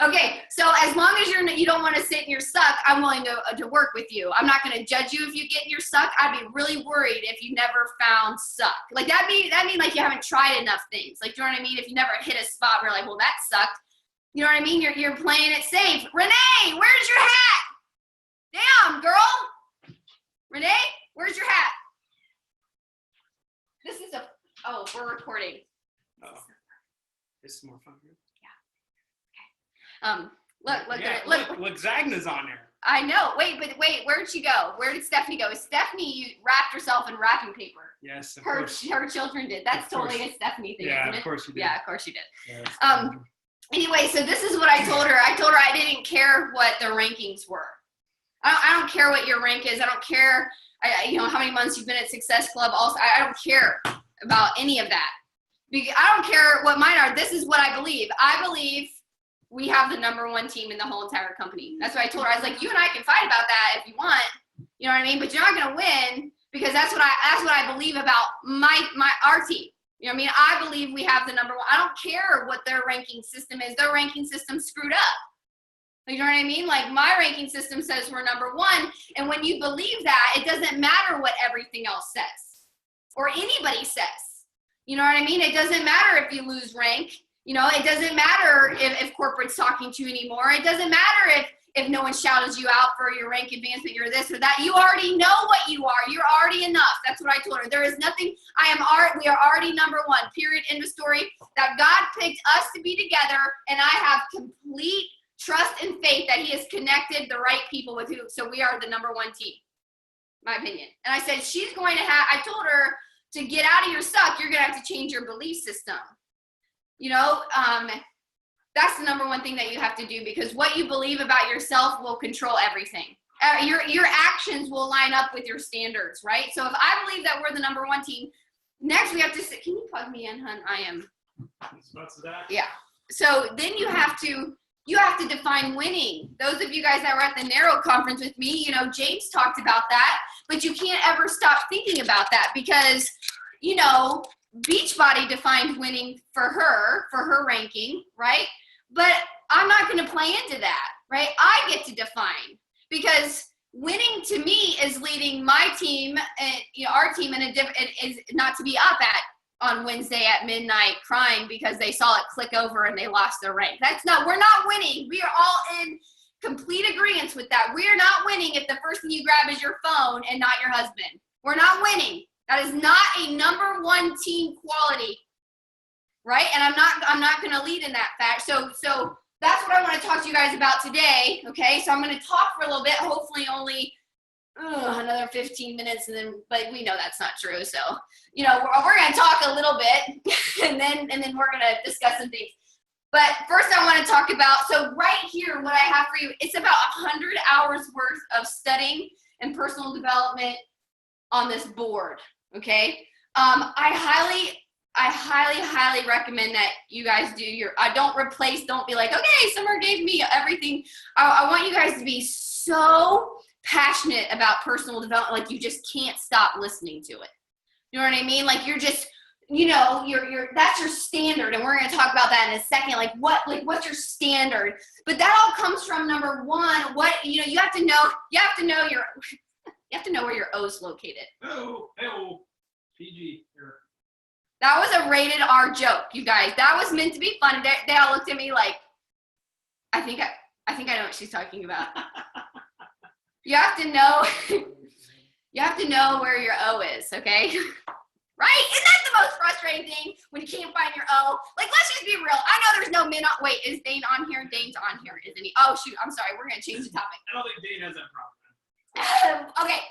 Okay, so as long as you don't want to sit in your suck, I'm willing to work with you. I'm not going to judge you if you get in your suck. I'd be really worried if you never found suck. Like that mean like you haven't tried enough things. Like, you know what I mean? If you never hit a spot where you're like, well, that sucked. You know what I mean? You're playing it safe. Renee, where's your hat? Damn, girl. Renee, where's your hat? This is we're recording. Oh, this is more fun. Look, Zagna's on there. I know. Wait, where'd she go? Where did Stephanie go? Stephanie wrapped herself in wrapping paper. Yes, of course. Her children did. That's totally a Stephanie thing, isn't it? Of course she did. Yeah, of course she did. Yes, Anyway, so this is what I told her. I told her I didn't care what the rankings were. I don't care what your rank is. I don't care, how many months you've been at Success Club. Also, I don't care about any of that. I don't care what mine are. This is what I believe. I believe we have the #1 team in the whole entire company. That's what I told her. I was like, you and I can fight about that if you want. You know what I mean? But you're not going to win because that's what I believe about our team. You know what I mean? I believe we have the #1. I don't care what their ranking system is. Their ranking system screwed up. You know what I mean? Like, my ranking system says we're #1. And when you believe that, it doesn't matter what everything else says or anybody says. You know what I mean? It doesn't matter if you lose rank. It doesn't matter if corporate's talking to you anymore. It doesn't matter if no one shouts you out for your rank advancement, you're this or that. You already know what you are. You're already enough. That's what I told her. There is nothing. We are already #1, period, end of story. That God picked us to be together, and I have complete trust and faith that he has connected the right people with who. So we are the #1 team, my opinion. And I said, I told her to get out of your suck, you're going to have to change your belief system. That's the #1 thing that you have to do, because what you believe about yourself will control everything. Your actions will line up with your standards, right? So if I believe that we're the #1 team, next we have to say, can you plug me in, hun? I am. Yeah. So then you have to define winning. Those of you guys that were at the Narrow conference with me, James talked about that, but you can't ever stop thinking about that because, Beachbody defined winning for her ranking, right? But I'm not going to play into that, right? I get to define, because winning to me is leading my team and our team is not to be up on Wednesday at midnight crying because they saw it click over and they lost their rank. We're not winning. We are all in complete agreement with that. We are not winning if the first thing you grab is your phone and not your husband. We're not winning. That is not a #1 team quality, right? And I'm not going to lead in that fact. So that's what I want to talk to you guys about today. Okay, so I'm going to talk for a little bit. Hopefully, only another 15 minutes, but we know that's not true. So we're going to talk a little bit, and then we're going to discuss some things. But first, I want to talk about. So right here, what I have for you, it's about 100 hours worth of studying and personal development on this board. Okay, I highly recommend that you guys do don't be like, okay, Summer gave me everything. I want you guys to be so passionate about personal development, like you just can't stop listening to it. You know what I mean? Like you're just, that's your standard, and we're going to talk about that in a second. What's your standard? But that all comes from #1. What you have to know where your O is located. PG here. That was a rated R joke, you guys. That was meant to be funny. They all looked at me like, I think I know what she's talking about. You have to know where your O is, okay? Right? Isn't that the most frustrating thing when you can't find your O? Like, let's just be real. I know there's no men on. Wait, is Dane on here? Dane's on here, isn't he? Oh, shoot. I'm sorry. We're going to change the topic. I don't think Dane has that problem. Okay.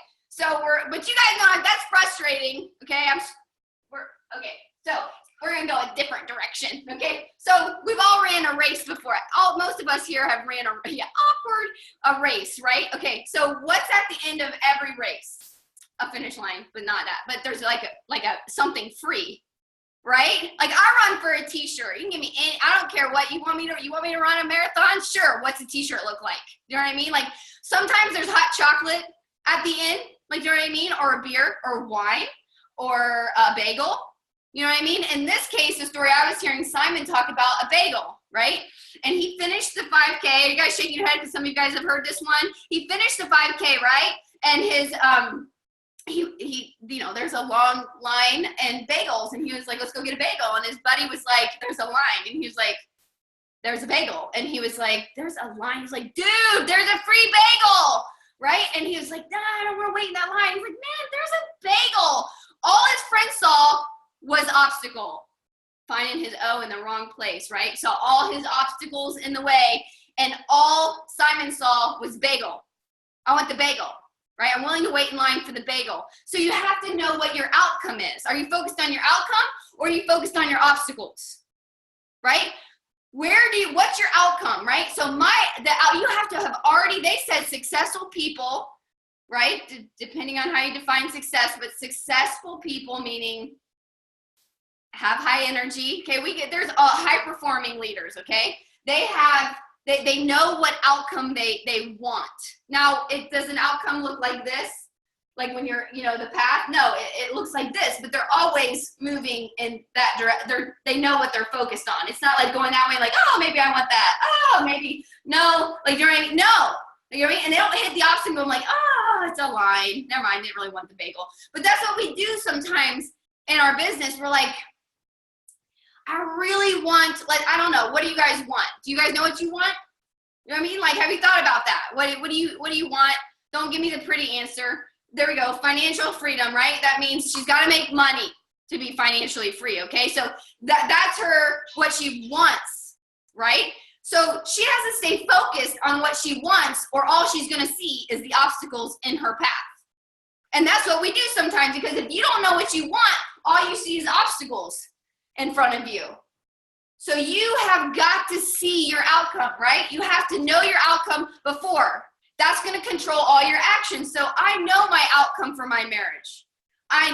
But you guys know that's frustrating. Okay. So we're going to go a different direction. Okay. So we've all ran a race before. Most of us here have ran a race, right? Okay. So what's at the end of every race? A finish line, but not that. But there's like a something free, right? Like I run for a t-shirt. You can give me any, I don't care what you want me to run a marathon. Sure. What's a t-shirt look like? You know what I mean? Like sometimes there's hot chocolate at the end, like, you know what I mean? Or a beer or wine or a bagel. You know what I mean? In this case, the story I was hearing Simon talk about a bagel, right? and he finished the 5K. Are you guys shaking your head because some of you guys have heard this one? He finished the 5K, right? And his he there's a long line and bagels, and he was like, let's go get a bagel. And his buddy was like, there's a line, and he was like, there's a bagel. And he was like, there's a line. He's like, dude, there's a free bagel, right? And he was like, nah, I don't want to wait in that line. He's like, man, there's a bagel. All his friends saw was obstacle, finding his O in the wrong place, right? So all his obstacles in the way, and all Simon saw was bagel. I want the bagel, right? I'm willing to wait in line for the bagel. So you have to know what your outcome is. Are you focused on your outcome, or are you focused on your obstacles, right? What's your outcome, right? So you have to have already, they said successful people, right? Depending on how you define success, but successful people meaning have high energy. Okay, there's high performing leaders. Okay, they know what outcome they want. Now, does an outcome look like this? Like when you're, the path? No, it looks like this, but they're always moving in that direction. They know what they're focused on. It's not like going that way, like, oh, maybe I want that. Oh, maybe, no, like, you know what I mean? No, you know what I mean? And they don't hit the obstacle. I'm like, oh, it's a line. Never mind, didn't really want the bagel. But that's what we do sometimes in our business. We're like, I really want, like, I don't know. What do you guys want? Do you guys know what you want? You know what I mean? Like, have you thought about that? What do you want? Don't give me the pretty answer. There we go. Financial freedom, right? That means she's got to make money to be financially free. Okay. So that's what she wants, right? So she has to stay focused on what she wants, or all she's going to see is the obstacles in her path. And that's what we do sometimes, because if you don't know what you want, all you see is obstacles in front of you. So you have got to see your outcome, right? You have to know your outcome before. That's going to control all your actions. So I know my outcome for my marriage. I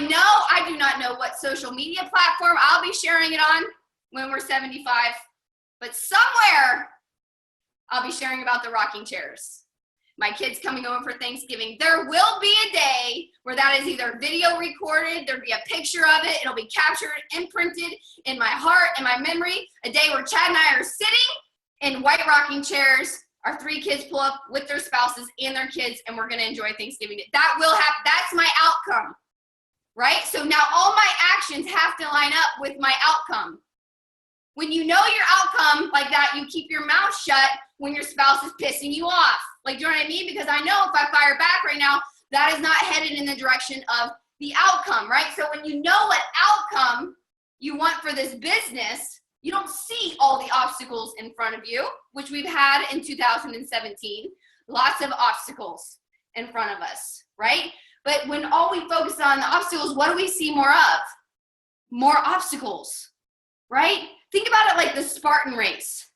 do not know what social media platform I'll be sharing it on when we're 75, but somewhere I'll be sharing about the rocking chairs. My kids coming over for Thanksgiving. There will be a day where that is either video recorded, there'll be a picture of it, it'll be captured, imprinted in my heart and my memory. A day where Chad and I are sitting in white rocking chairs. Our 3 kids pull up with their spouses and their kids, and we're going to enjoy Thanksgiving. That will happen. That's my outcome, right? So now all my actions have to line up with my outcome. When you know your outcome like that, you keep your mouth shut when your spouse is pissing you off. Like, do you know what I mean? Because I know if I fire back right now, that is not headed in the direction of the outcome, right? So when you know what outcome you want for this business, you don't see all the obstacles in front of you, which we've had in 2017. Lots of obstacles in front of us, right? But when all we focus on the obstacles, what do we see more of? More obstacles, right? Think about it like the Spartan race,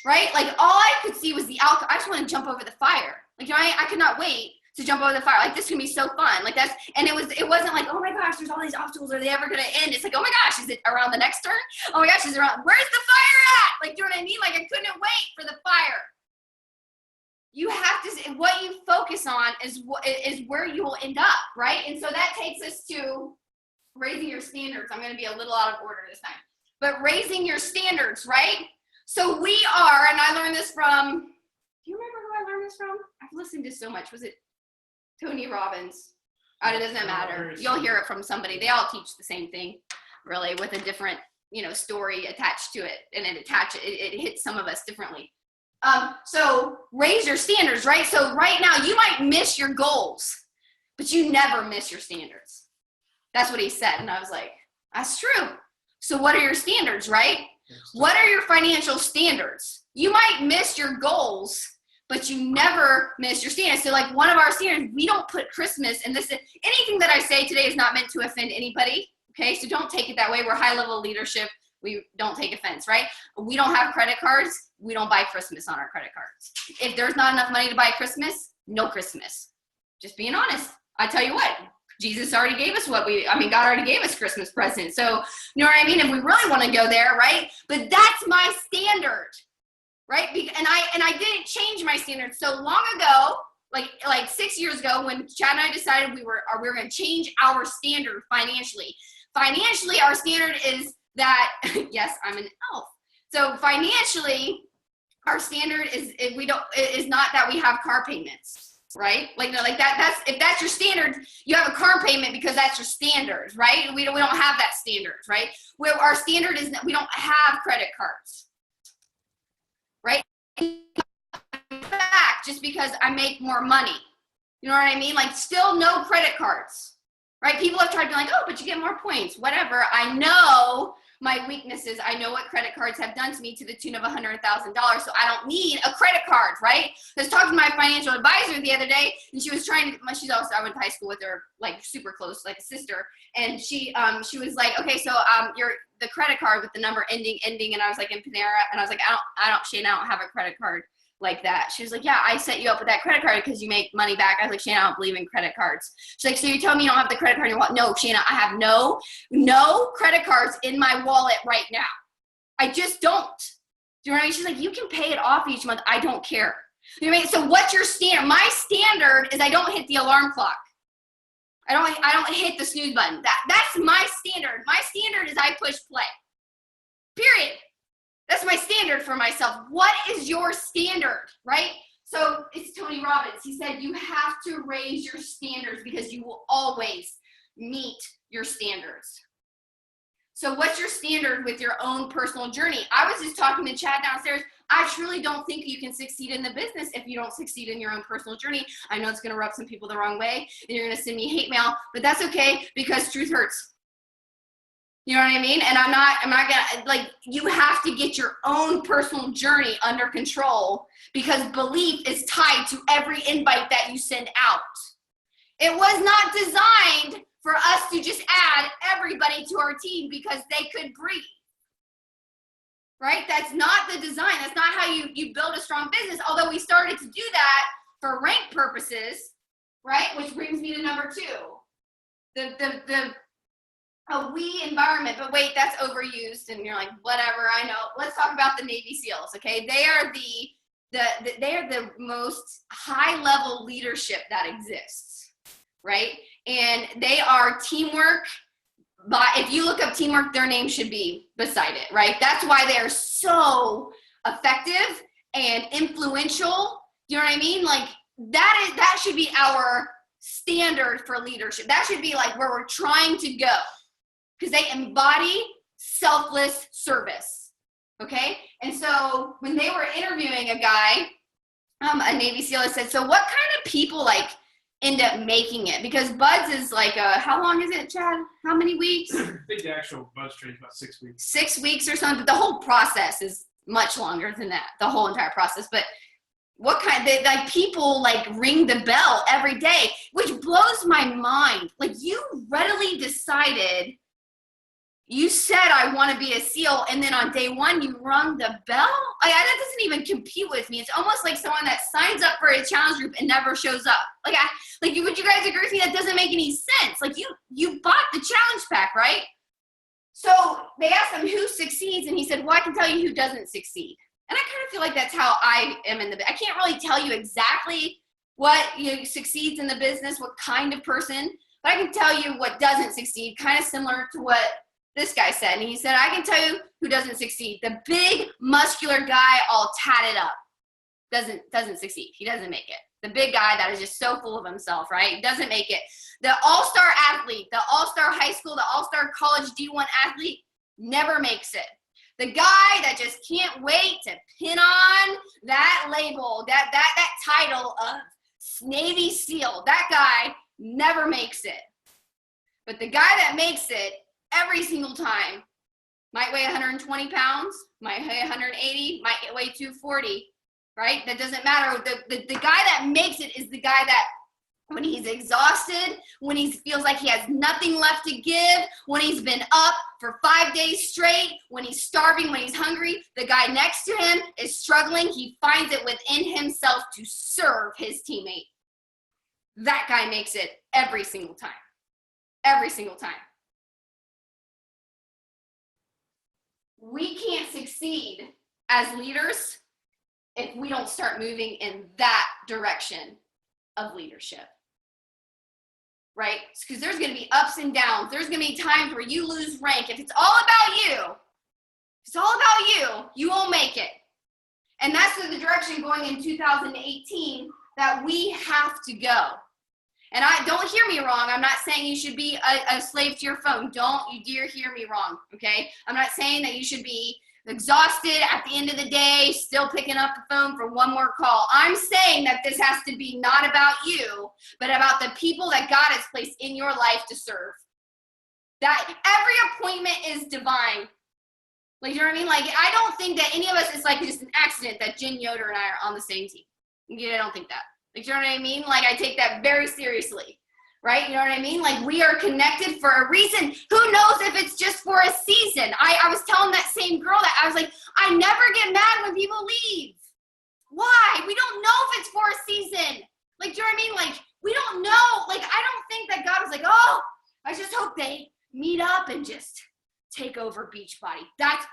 right? Like all I could see was the outcome. I just want to jump over the fire. Like, I could not wait to jump over the fire. Like, this can be so fun. Like, and it wasn't like, oh my gosh, there's all these obstacles. Are they ever going to end? It's like, oh my gosh, is it around the next turn? Oh my gosh, where's the fire at? Like, do you know what I mean? Like, I couldn't wait for the fire. You have to, what you focus on is where you will end up, right? And so that takes us to raising your standards. I'm going to be a little out of order this time, but raising your standards, right? So we are, and I learned this from, do you remember who I learned this from? I've listened to so much. Was it Tony Robbins? It doesn't matter. You'll hear it from somebody. They all teach the same thing, really, with a different, story attached to it, and it hits some of us differently. So raise your standards, right? So right now you might miss your goals, but you never miss your standards. That's what he said. And I was like, that's true. So what are your standards, right? What are your financial standards? You might miss your goals, but you never miss your standards. So like one of our standards, we don't put Christmas, and anything that I say today is not meant to offend anybody. Okay. So don't take it that way. We're high level leadership. We don't take offense, right? We don't have credit cards. We don't buy Christmas on our credit cards. If there's not enough money to buy Christmas, no Christmas. Just being honest. I tell you what, Jesus already gave us God already gave us Christmas presents. So, you know what I mean? If we really want to go there, right? But that's my standard, right? And I didn't change my standard so long ago, like 6 years ago, when Chad and I decided we were going to change our standard financially. Financially, our standard is that, yes, I'm an elf. So financially, our standard is not that we have car payments, right? Like that's if that's your standard, you have a car payment because that's your standard, right? We don't have that standard, right? Where our standard is that we don't have credit cards, right? In fact, just because I make more money, you know what I mean? Like still no credit cards, right? People have tried to be like, oh, but you get more points, whatever. I know my weaknesses. I know what credit cards have done to me to the tune of $100,000. So I don't need a credit card, right? I was talking to my financial advisor the other day, and she was trying to, I went to high school with her, like super close, like a sister. And she was like, okay, so the credit card with the number ending. And I was like in Panera, and I was like, Shane, I don't have a credit card like that. She was like, yeah, I set you up with that credit card because you make money back. I was like, Shana, I don't believe in credit cards. She's like, so you're telling me you don't have the credit card in your wallet? No, Shana, I have no credit cards in my wallet right now. I just don't. Do you know what I mean? She's like, you can pay it off each month. I don't care. You know what I mean? So what's your standard? My standard is I don't hit the alarm clock. I don't hit the snooze button. That's my standard. My standard is I push play. Period. That's my standard for myself. What is your standard, right? So it's Tony Robbins. He said you have to raise your standards because you will always meet your standards. So what's your standard with your own personal journey? I was just talking to Chad downstairs. I truly don't think you can succeed in the business if you don't succeed in your own personal journey. I know it's going to rub some people the wrong way, and you're going to send me hate mail, but that's okay because truth hurts. You know what I mean? And I'm not gonna, like, you have to get your own personal journey under control because belief is tied to every invite that you send out. It was not designed for us to just add everybody to our team because they could breathe. Right? That's not the design. That's not how you build a strong business. Although we started to do that for rank purposes, right? Which brings me to number 2. A we environment, but wait, that's overused, and you're like, whatever, I know. Let's talk about the Navy SEALs, okay? They are the most high-level leadership that exists, right? And they are teamwork. But if you look up teamwork, their name should be beside it, right? That's why they are so effective and influential. You know what I mean? Like that should be our standard for leadership. That should be like where we're trying to go. Because they embody selfless service, okay? And so when they were interviewing a guy, a Navy SEAL, said, so what kind of people like end up making it? Because BUD/S is like, how long is it, Chad? How many weeks? I think the actual BUD/S training is about 6 weeks. 6 weeks or something, but the whole process is much longer than that, the whole entire process. But what kind, like people like ring the bell every day, which blows my mind. Like you readily decided, you said, I want to be a SEAL, and then on day 1, you rung the bell? That doesn't even compute with me. It's almost like someone that signs up for a challenge group and never shows up. Would you guys agree with me? That doesn't make any sense. Like, you bought the challenge pack, right? So they asked him who succeeds, and he said, well, I can tell you who doesn't succeed. And I kind of feel like that's how I am I can't really tell you exactly what succeeds in the business, what kind of person, but I can tell you what doesn't succeed, kind of similar to what this guy said. And he said, I can tell you who doesn't succeed. The big muscular guy all tatted up doesn't succeed. He doesn't make it. The big guy that is just so full of himself, right? Doesn't make it. The all-star athlete, the all-star high school, the all-star college D1 athlete never makes it. The guy that just can't wait to pin on that label, that title of Navy SEAL, that guy never makes it. But the guy that makes it every single time might weigh 120 pounds, might weigh 180, might weigh 240, right? That doesn't matter. The guy that makes it is the guy that when he's exhausted, when he feels like he has nothing left to give, when he's been up for 5 days straight, when he's starving, when he's hungry, the guy next to him is struggling. He finds it within himself to serve his teammate. That guy makes it every single time. Every single time. We can't succeed as leaders if we don't start moving in that direction of leadership, right? Because there's going to be ups and downs. There's going to be times where you lose rank. If it's all about you, you won't make it. And that's the direction going in 2018 that we have to go. And don't hear me wrong. I'm not saying you should be a slave to your phone. Don't you dare hear me wrong, okay? I'm not saying that you should be exhausted at the end of the day, still picking up the phone for one more call. I'm saying that this has to be not about you, but about the people that God has placed in your life to serve. That every appointment is divine. Like, you know what I mean? Like, I don't think that any of us, it's like just an accident that Jen Yoder and I are on the same team. I don't think that. Like, you know what I mean? Like, I take that very seriously, right? You know what I mean? Like, we are connected for a reason. Who knows if it's just for a season? I was telling that same girl that I was like, I never get mad when people leave. Why? We don't know if it's for a season. Like, do you know what I mean? Like, we don't know. Like, I don't think that God was like, oh, I just hope they meet up and just take over Beachbody. That's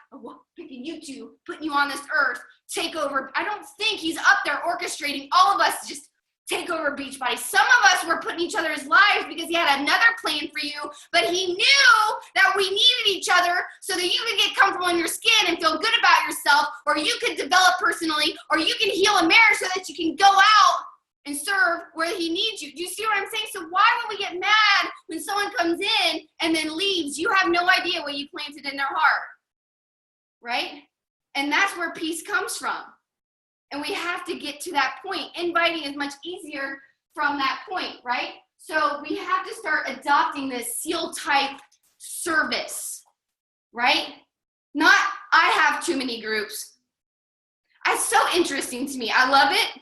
picking you two, putting you on this earth, take over. I don't think he's up there orchestrating all of us to just take over Beachbody. Some of us were putting each other's lives because he had another plan for you, but he knew that we needed each other so that you could get comfortable in your skin and feel good about yourself, or you could develop personally, or you can heal a marriage so that you can go out and serve where he needs you. Do you see what I'm saying? So why would we get mad when someone comes in and then leaves? You have no idea what you planted in their heart, right? And that's where peace comes from. And we have to get to that point. Inviting is much easier from that point, right? So we have to start adopting this SEAL type service, right? Not, I have too many groups. It's so interesting to me. I love it.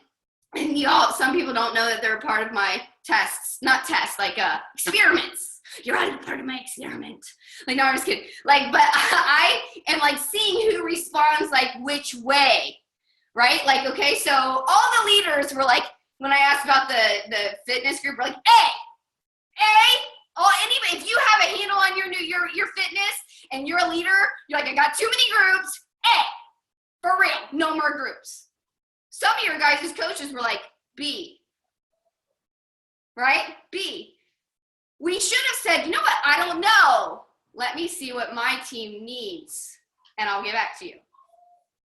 And some people don't know that they're a part of my tests, not tests, like experiments. You're a part of my experiment. Like, no, I'm just kidding. Like, but I am like seeing who responds like which way, right? Like, okay, so all the leaders were like, when I asked about the fitness group, were like, anybody, if you have a handle on your fitness and you're a leader, you're like, I got too many groups. For real, no more groups. Some of your guys' coaches were like, B, right? B. We should have said, you know what? I don't know. Let me see what my team needs, and I'll get back to you.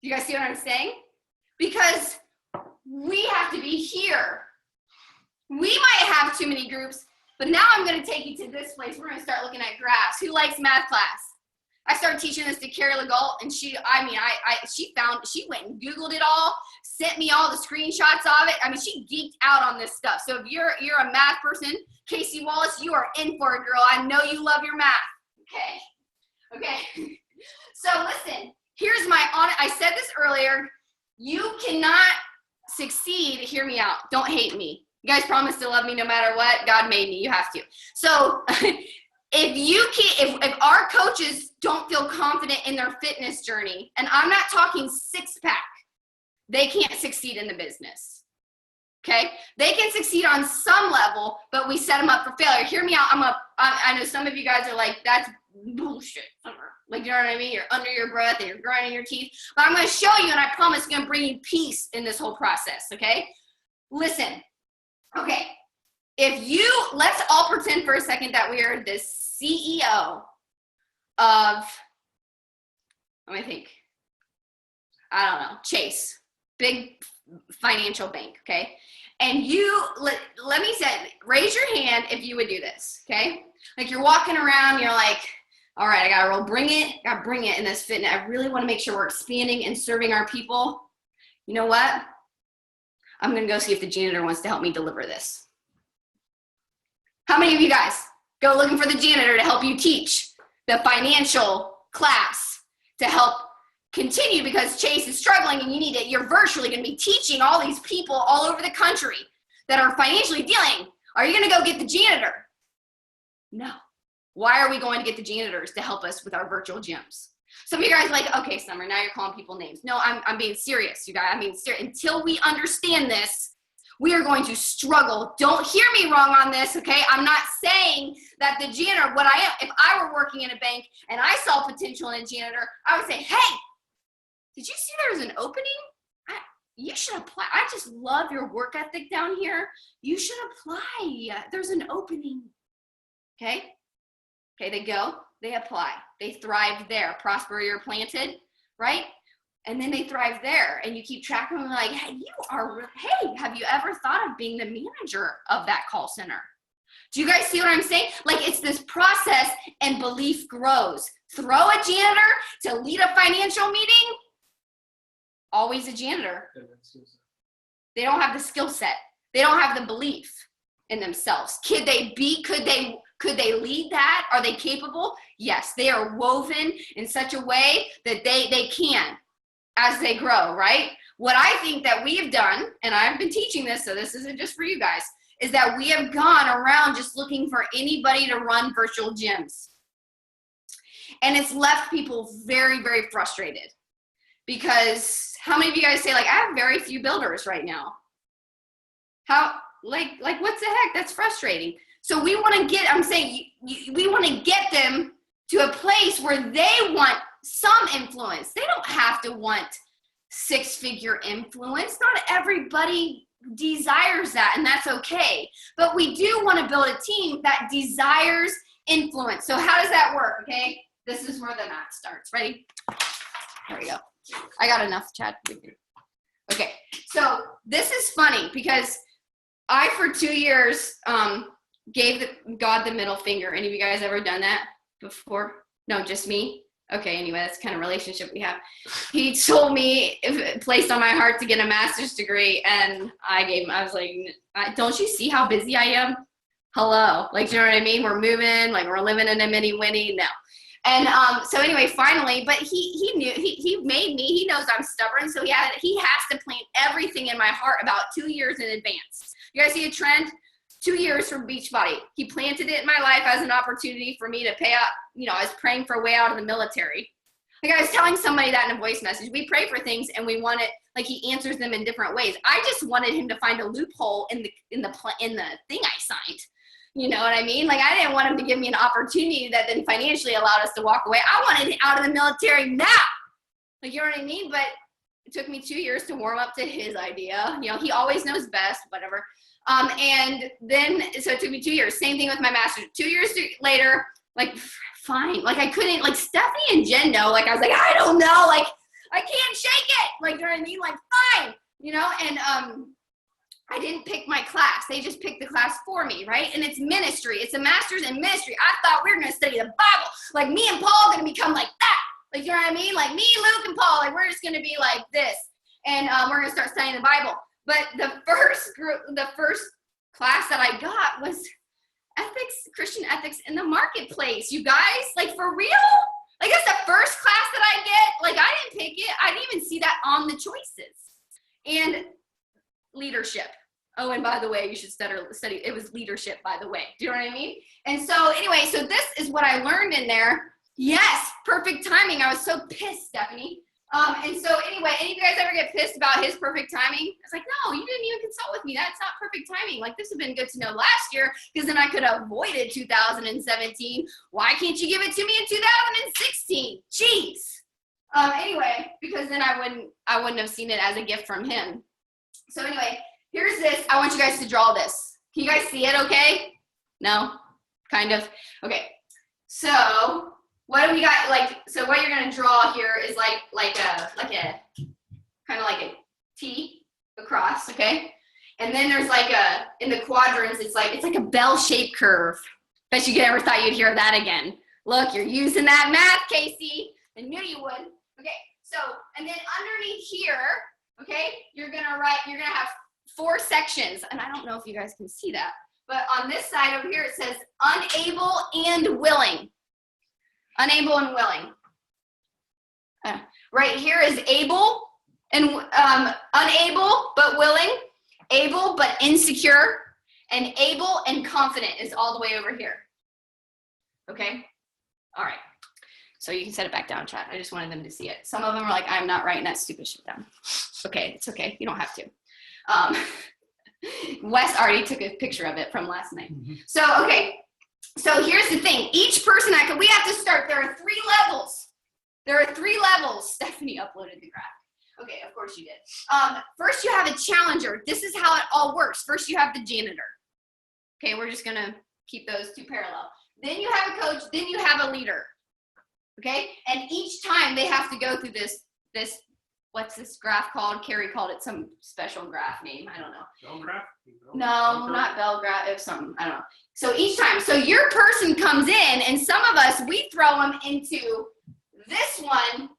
You guys see what I'm saying? Because we have to be here. We might have too many groups, but now I'm going to take you to this place. We're going to start looking at graphs. Who likes math class? I started teaching this to Carrie Legault, and she went and Googled it all, sent me all the screenshots of it. I mean, she geeked out on this stuff. So if you're a math person, Casey Wallace, you are in for it, girl. I know you love your math. Okay. So listen, here's I said this earlier. You cannot succeed. Hear me out. Don't hate me. You guys promise to love me no matter what. God made me. You have to. So if our coaches don't feel confident in their fitness journey, and I'm not talking six-pack, they can't succeed in the business. Okay? They can succeed on some level, but we set them up for failure. Hear me out. I know some of you guys are like, that's bullshit. Like, you know what I mean? You're under your breath and you're grinding your teeth. But I'm going to show you, and I promise I'm going to bring you peace in this whole process. Okay? Listen. Okay. Let's all pretend for a second that we are the CEO of, let me think, I don't know, Chase, big financial bank, okay? And let me say, raise your hand if you would do this, okay? Like, you're walking around, you're like, all right, I gotta bring it in this fitness. I really wanna make sure we're expanding and serving our people. You know what? I'm gonna go see if the janitor wants to help me deliver this. How many of you guys go looking for the janitor to help you teach the financial class to help continue, because Chase is struggling and you need it? You're virtually going to be teaching all these people all over the country that are financially dealing. Are you going to go get the janitor? No. Why are we going to get the janitors to help us with our virtual gyms? Some of you guys are like, okay, Summer, now you're calling people names. No, I'm being serious, you guys. I mean, until we understand this, we are going to struggle. Don't hear me wrong on this, okay? I'm not saying that the janitor, if I were working in a bank and I saw potential in a janitor, I would say, hey, did you see there's an opening? You should apply. I just love your work ethic down here. You should apply. There's an opening, okay? Okay, they go, they apply. They thrive there. Prosper, you're planted, right? And then they thrive there, and you keep track of them like, hey, have you ever thought of being the manager of that call center? Do you guys see what I'm saying? Like, it's this process, and belief grows. Throw a janitor to lead a financial meeting, always a janitor. They don't have the skill set. They don't have the belief in themselves. Could they lead that? Are they capable? Yes, they are woven in such a way that they can as they grow, right? What I think that we have done, and I've been teaching this, so this isn't just for you guys, is that we have gone around just looking for anybody to run virtual gyms. And it's left people very, very frustrated. Because how many of you guys say, like, I have very few builders right now? Like what's the heck? That's frustrating. So we want to we want to get them to a place where they want some influence. They don't have to want 6-figure influence. Not everybody desires that, and that's okay. But we do want to build a team that desires influence. So how does that work? Okay, this is where the math starts. Ready? There we go. I got enough, Chad. Okay, so this is funny because I, for 2 years, gave God the middle finger. Any of you guys ever done that before? No, just me? Okay, anyway, that's the kind of relationship we have. He told me, placed on my heart to get a master's degree, and I was like, don't you see how busy I am? Hello. Like, do you know what I mean? We're moving, like we're living in a mini Winnie. No. And so anyway, finally, but he knew, he made me, he knows I'm stubborn, so he has to plant everything in my heart about 2 years in advance. You guys see a trend? 2 years from Beachbody. He planted it in my life as an opportunity for me to pay out. I was praying for a way out of the military. Like, I was telling somebody that in a voice message. We pray for things and we want it, like, he answers them in different ways. I just wanted him to find a loophole in the thing I signed. You know what I mean? Like, I didn't want him to give me an opportunity that then financially allowed us to walk away. I wanted it out of the military now. Like, you know what I mean? But it took me 2 years to warm up to his idea. He always knows best, whatever. And then, so it took me 2 years. Same thing with my master's. 2 years later, like, fine. Like, I couldn't, like, Stephanie and Jen know. Like, I was like, I don't know. Like, I can't shake it. Like, you know what I mean? Like, fine. And I didn't pick my class. They just picked the class for me, right? And it's ministry. It's a master's in ministry. I thought we were going to study the Bible. Like, me and Paul are going to become like that. Like, you know what I mean? Like, me, Luke, and Paul, like, we're just going to be like this. And we're going to start studying the Bible. But the first class that I got was Christian ethics in the marketplace. You guys, like, for real? Like, that's the first class that I get. Like, I didn't pick it. I didn't even see that on the choices. And leadership. Oh, and by the way, you should study. It was leadership, by the way. Do you know what I mean? And so anyway, so this is what I learned in there. Yes, perfect timing. I was so pissed, Stephanie. And so anyway, any of you guys ever get pissed about his perfect timing? It's like, no, you didn't even consult with me. That's not perfect timing. Like, this would have been good to know last year, because then I could have avoided 2017. Why can't you give it to me in 2016? Jeez. Anyway, because then I wouldn't have seen it as a gift from him. So anyway, here's this. I want you guys to draw this. Can you guys see it okay? No? Kind of? Okay. So what do we got? Like, so what you're going to draw here is like a kind of like a T across, okay? And then there's like in the quadrants, it's like a bell-shaped curve. Bet you never thought you'd hear that again. Look, you're using that math, Casey. I knew you would. Okay, so, and then underneath here, okay, you're gonna have 4 sections, and I don't know if you guys can see that, but on this side over here, it says unable and willing. Unable and willing. Right here is able and unable but willing, able but insecure, and able and confident is all the way over here. Okay? All right. So you can set it back down, chat. I just wanted them to see it. Some of them are like, I'm not writing that stupid shit down. Okay, it's okay. You don't have to. Wes already took a picture of it from last night. Mm-hmm. So, okay. So here's the thing. Each person we have to start. There are 3 levels. There are 3 levels. Stephanie uploaded the graph. Okay, of course you did. First you have a challenger. This is how it all works. First you have the janitor. Okay, we're just going to keep those 2 parallel. Then you have a coach. Then you have a leader. Okay, and each time they have to go through this what's this graph called? Carrie called it some special graph name. I don't know. Bell graph? No, not bell graph. It was something. I don't know. So each time, so your person comes in, and some of us, we throw them into this one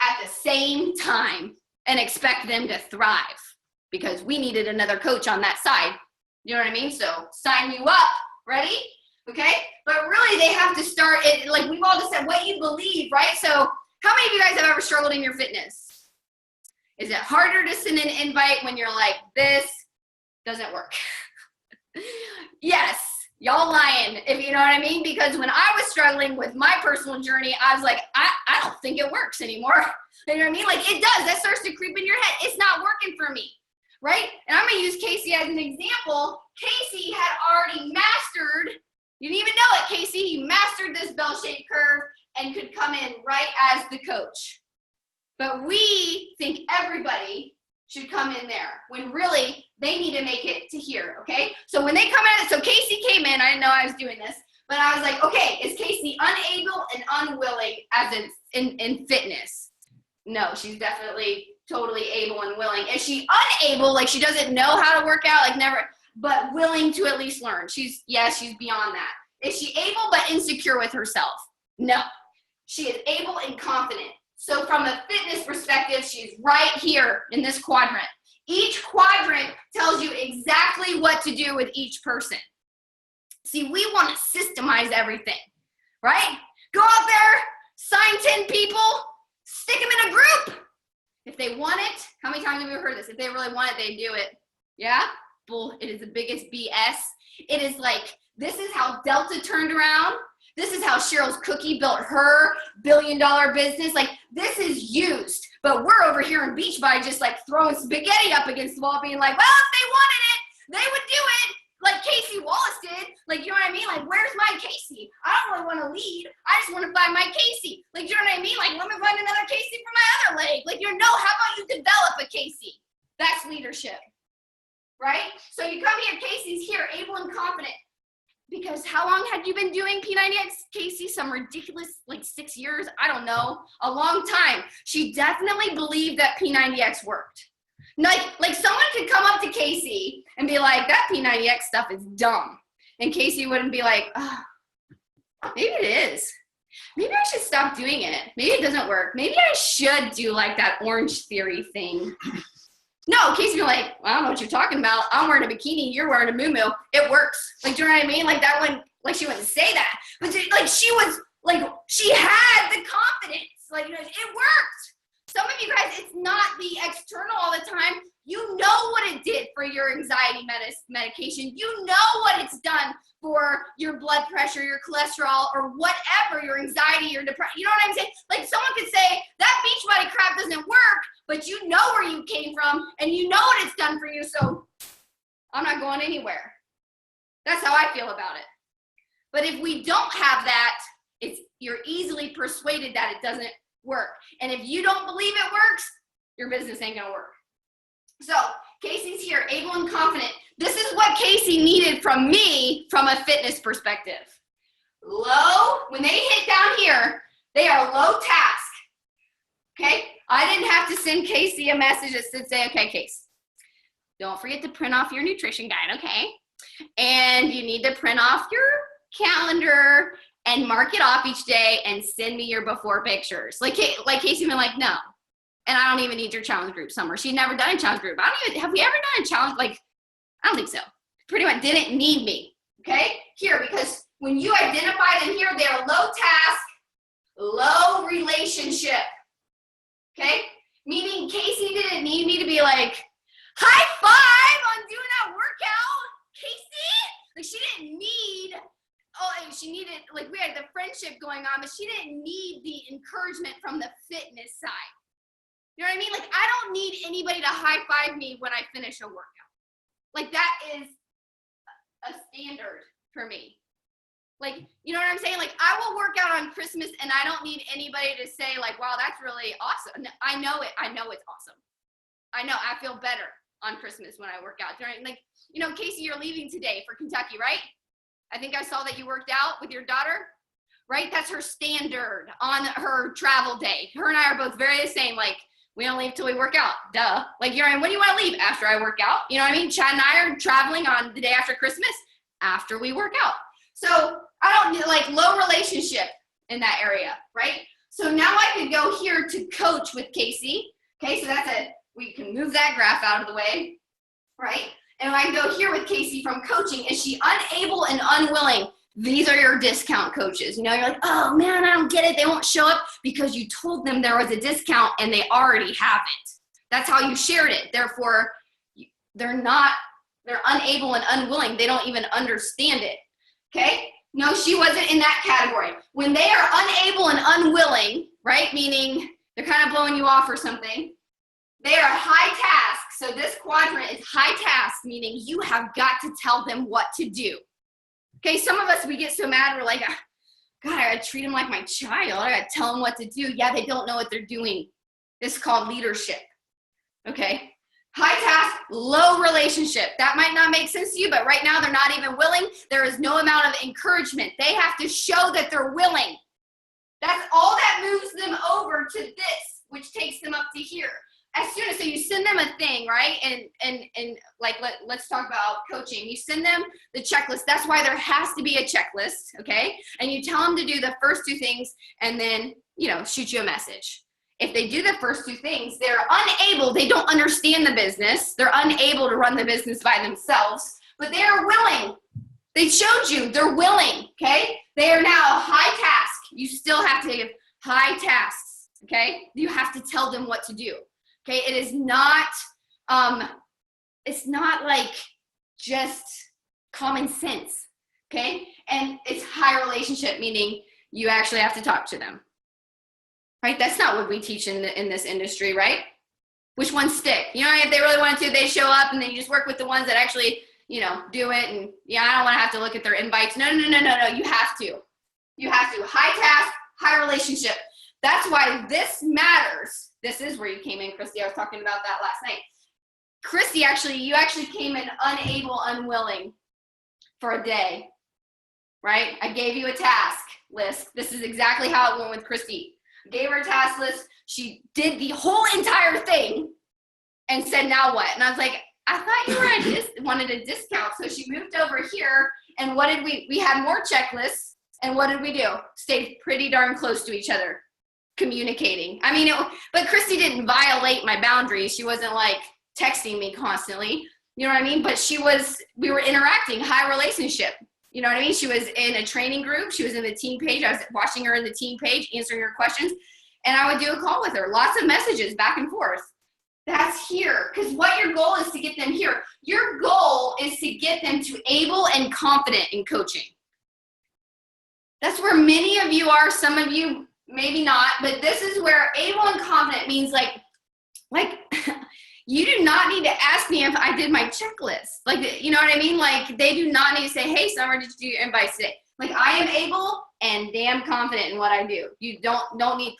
at the same time and expect them to thrive because we needed another coach on that side. You know what I mean? So sign you up. Ready? Okay? But really, they have to start it, like we've all just said, what you believe, right? So how many of you guys have ever struggled in your fitness? Is it harder to send an invite when you're like, this doesn't work? Yes, y'all lying, if you know what I mean, because when I was struggling with my personal journey, I was like, I don't think it works anymore. You know what I mean? Like it does, that starts to creep in your head. It's not working for me, right? And I'm gonna use Casey as an example. Casey had already mastered, you didn't even know it, Casey, he mastered this bell-shaped curve and could come in right as the coach. But we think everybody should come in there when really they need to make it to here, okay? So when they come in, so Casey came in, I didn't know I was doing this, but I was like, okay, is Casey unable and unwilling as in fitness? No, she's definitely totally able and willing. Is she unable, like she doesn't know how to work out, like never, but willing to at least learn? She's beyond that. Is she able but insecure with herself? No, she is able and confident. So from a fitness perspective, she's right here in this quadrant. Each quadrant tells you exactly what to do with each person. See, we want to systemize everything, right? Go out there, sign 10 people, stick them in a group. If they want it, how many times have you heard this? If they really want it, they do it. Yeah? Bull, it is the biggest BS. It is like, this is how Delta turned around. This is how Cheryl's Cookie built her billion-dollar business. Like, this is used. But we're over here in Beachbody just like throwing spaghetti up against the wall, being like, well, if they wanted it, they would do it. Like Casey Wallace did. Like, you know what I mean? Like, where's my Casey? I don't really want to lead. I just want to find my Casey. Like, you know what I mean? Like, let me find another Casey for my other leg. Like, you know, how about you develop a Casey? That's leadership, right? So you come here, Casey's here, able and confident. Because how long had you been doing P90X, Casey? Some ridiculous, like 6 years? I don't know. A long time. She definitely believed that P90X worked. Like someone could come up to Casey and be like, that P90X stuff is dumb. And Casey wouldn't be like, oh, maybe it is. Maybe I should stop doing it. Maybe it doesn't work. Maybe I should do like that Orange Theory thing. No, Casey would be like, well, I don't know what you're talking about. I'm wearing a bikini. You're wearing a muumuu. It works. Like, do you know what I mean? Like that one, like she wouldn't say that. But like she was, like she had the confidence. Like, you know, it worked. Some of you guys, it's not the external all the time. You know what it did for your anxiety medication. You know what it's done for your blood pressure, your cholesterol, or whatever, your anxiety, your depression. You know what I'm saying? Like someone could say, that Beachbody crap doesn't work, but you know where you came from and you know what it's done for you, so I'm not going anywhere. That's how I feel about it. But if we don't have that, you're easily persuaded that it doesn't work. And if you don't believe it works, your business ain't gonna work. So Casey's here, able and confident. This is what Casey needed from me from a fitness perspective. Low, when they hit down here, they are low task. Okay? I didn't have to send Casey a message that said, say, okay, Case, don't forget to print off your nutrition guide, okay? And you need to print off your calendar and mark it off each day and send me your before pictures. Like Casey been like, no. And I don't even need your challenge group somewhere. She'd never done a challenge group. Have we ever done a challenge? Like, I don't think so. Pretty much didn't need me, okay? Here, because when you identify them here, they're low task, low relationship, okay? Meaning Casey didn't need me to be like, high five on doing that workout, Casey. Like she didn't need, she needed, like we had the friendship going on, but she didn't need the encouragement from the fitness side. You know what I mean? Like, I don't need anybody to high five me when I finish a workout. Like, that is a standard for me. Like, you know what I'm saying? Like, I will work out on Christmas and I don't need anybody to say, like, wow, that's really awesome. I know it. I know it's awesome. I know. I feel better on Christmas when I work out. Like, you know, Casey, you're leaving today for Kentucky, right? I think I saw that you worked out with your daughter, right? That's her standard on her travel day. Her and I are both very the same. Like, We don't leave till we work out. Duh. Like, when do you want to leave? After I work out. You know what I mean? Chad and I are traveling on the day after Christmas after we work out. So I don't need like low relationship in that area, right? So now I could go here to coach with Casey. Okay, so we can move that graph out of the way, right? And I can go here with Casey from coaching. Is she unable and unwilling? These are your discount coaches. You know, you're like, oh man, I don't get it. They won't show up because you told them there was a discount and they already have it. That's how you shared it. Therefore, they're unable and unwilling. They don't even understand it. Okay? No, she wasn't in that category. When they are unable and unwilling, right? Meaning they're kind of blowing you off or something. They are high task. So this quadrant is high task, meaning you have got to tell them what to do. Okay, some of us, we get so mad, we're like, God, I gotta treat them like my child. I gotta tell them what to do. Yeah, they don't know what they're doing. This is called leadership. Okay, high task, low relationship. That might not make sense to you, but right now they're not even willing. There is no amount of encouragement. They have to show that they're willing. That's all that moves them over to this, which takes them up to here. As soon as, so you send them a thing, right? And like, let's talk about coaching. You send them the checklist. That's why there has to be a checklist, okay? And you tell them to do the first two things and then, shoot you a message. If they do the first two things, they're unable, they don't understand the business. They're unable to run the business by themselves, but they are willing. They showed you they're willing, okay? They are now high task. You still have to give high tasks, okay? You have to tell them what to do. Okay, it is not, it's not like just common sense, okay? And it's high relationship, meaning you actually have to talk to them, right? That's not what we teach in this industry, right? Which ones stick? If they really wanted to, they show up and then you just work with the ones that actually, do it. And I don't want to have to look at their invites. No, you have to. You have to. High task, high relationship. That's why this matters. This is where you came in, Christy. I was talking about that last night. Christy, you actually came in unable, unwilling for a day, right? I gave you a task list. This is exactly how it went with Christy. I gave her a task list. She did the whole entire thing and said, now what? And I was like, I thought you wanted a discount. So she moved over here. And what did we had more checklists. And what did we do? Stayed pretty darn close to each other. Communicating. But Christy didn't violate my boundaries. She wasn't like texting me constantly. You know what I mean? But we were interacting, high relationship. You know what I mean? She was in a training group. She was in the team page. I was watching her in the team page, answering her questions. And I would do a call with her. Lots of messages back and forth. That's here. Because what your goal is to get them here. Your goal is to get them to able and confident in coaching. That's where many of you are. Some of you maybe not, but this is where able and confident means like you do not need to ask me if I did my checklist. Like, you know what I mean? Like, they do not need to say, hey, Summer, did you do your invites today? Like, I am able and damn confident in what I do. You don't need,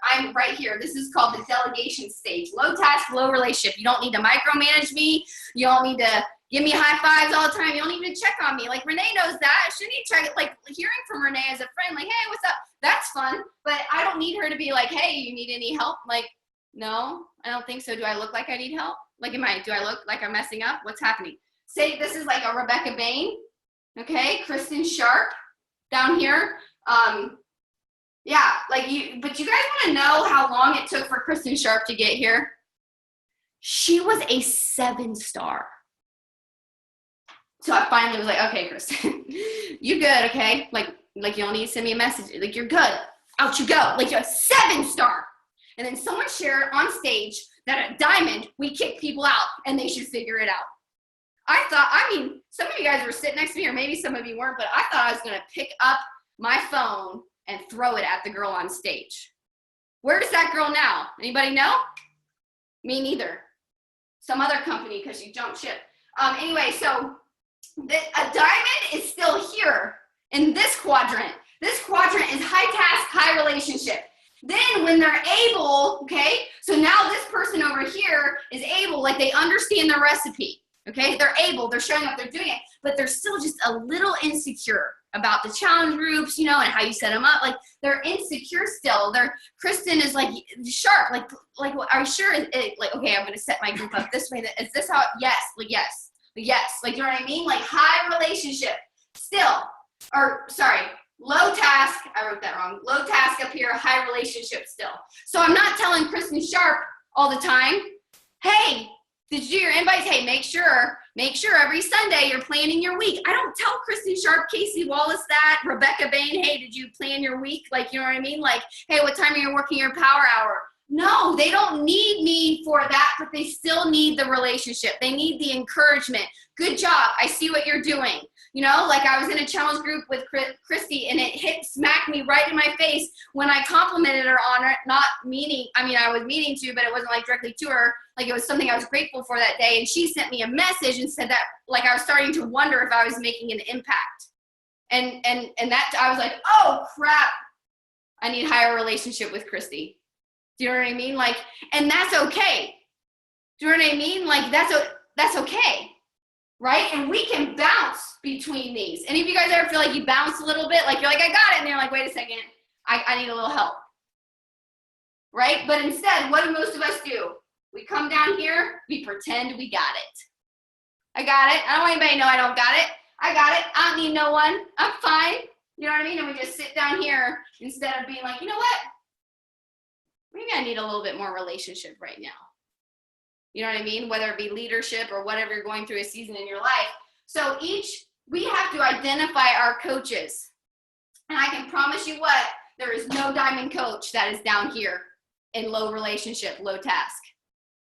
I'm right here. This is called the delegation stage. Low task, low relationship. You don't need to micromanage me. You don't need to give me high fives all the time. You don't even check on me. Like, Renee knows that. Shouldn't you check it? Like, hearing from Renee as a friend, like, hey, what's up? That's fun. But I don't need her to be like, hey, you need any help? Like, no, I don't think so. Do I look like I need help? Like, do I look like I'm messing up? What's happening? Say this is like a Rebecca Bain. Okay, Kristen Sharp down here. Yeah, but you guys want to know how long it took for Kristen Sharp to get here? She was a 7-star. So I finally was like, okay, Kristen, you good, okay? Like you don't need to send me a message. Like, you're good. Out you go. Like, you're a 7-star. And then someone shared on stage that at Diamond, we kick people out and they should figure it out. Some of you guys were sitting next to me, or maybe some of you weren't, but I thought I was going to pick up my phone and throw it at the girl on stage. Where's that girl now? Anybody know? Me neither. Some other company, because she jumped ship. Anyway, so a diamond is still here in this quadrant. This quadrant is high task, high relationship. Then when they're able, okay, so now this person over here is able, like they understand the recipe, okay? They're able, they're showing up, they're doing it, but they're still just a little insecure about the challenge groups, and how you set them up. Like, they're insecure still. Kristen is like sharp. Like, are you sure? Like, okay, I'm going to set my group up this way. Is this how? Yes. Like, yes. Like, you know what I mean? Like, high relationship still, or sorry, low task. I wrote that wrong. Low task up here, high relationship still. So I'm not telling Kristen Sharp all the time, hey, did you do your invites? Hey, make sure every Sunday you're planning your week. I don't tell Kristen Sharp, Casey Wallace that, Rebecca Bain, hey, did you plan your week? Like, you know what I mean? Like, hey, what time are you working your power hour? No, they don't need me for that, but they still need the relationship. They need the encouragement. Good job. I see what you're doing. Like, I was in a challenge group with Christy, and it smacked me right in my face when I complimented her on it, not meaning, I was meaning to, but it wasn't like directly to her. Like, it was something I was grateful for that day. And she sent me a message and said that, like, I was starting to wonder if I was making an impact. And that, I was like, oh crap, I need higher relationship with Christy. Do you know what I mean? Like, and that's okay. Do you know what I mean? Like, that's okay. Right? And we can bounce between these. Any of you guys ever feel like you bounce a little bit? Like, you're like, I got it. And you're like, wait a second. I need a little help. Right? But instead, what do most of us do? We come down here, we pretend we got it. I got it. I don't want anybody to know I don't got it. I got it. I don't need no one. I'm fine. You know what I mean? And we just sit down here instead of being like, you know what? Maybe I need a little bit more relationship right now. You know what I mean? Whether it be leadership or whatever you're going through a season in your life. So we have to identify our coaches. And I can promise you what, there is no diamond coach that is down here in low relationship, low task.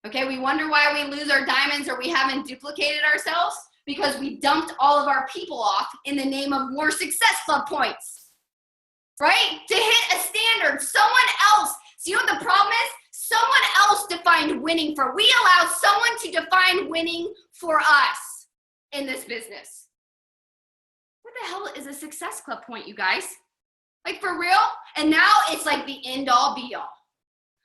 Okay, we wonder why we lose our diamonds or we haven't duplicated ourselves, because we dumped all of our people off in the name of more Success Club points, right? To hit a standard, someone else. So you know what the problem is? Someone else defined winning for. We allow someone to define winning for us in this business. What the hell is a Success Club point, you guys? Like, for real? And now it's like the end all be all.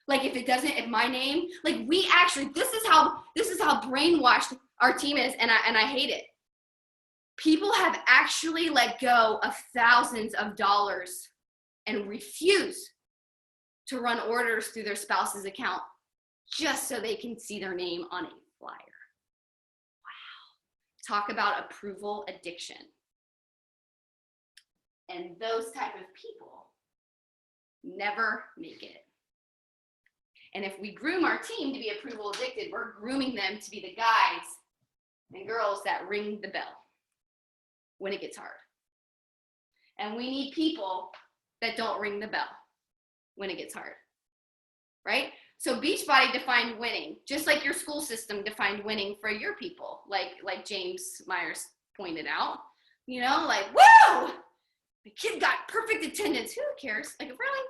Like, if my name, like, we actually, this is how brainwashed our team is, and I hate it. People have actually let go of thousands of dollars and refuse to run orders through their spouse's account just so they can see their name on a flyer. Wow. Talk about approval addiction. And those type of people never make it. And if we groom our team to be approval addicted, we're grooming them to be the guys and girls that ring the bell when it gets hard. And we need people that don't ring the bell when it gets hard, right? So Beachbody defined winning, just like your school system defined winning for your people, like James Myers pointed out, like, woo, the kid got perfect attendance. Who cares? Like, really?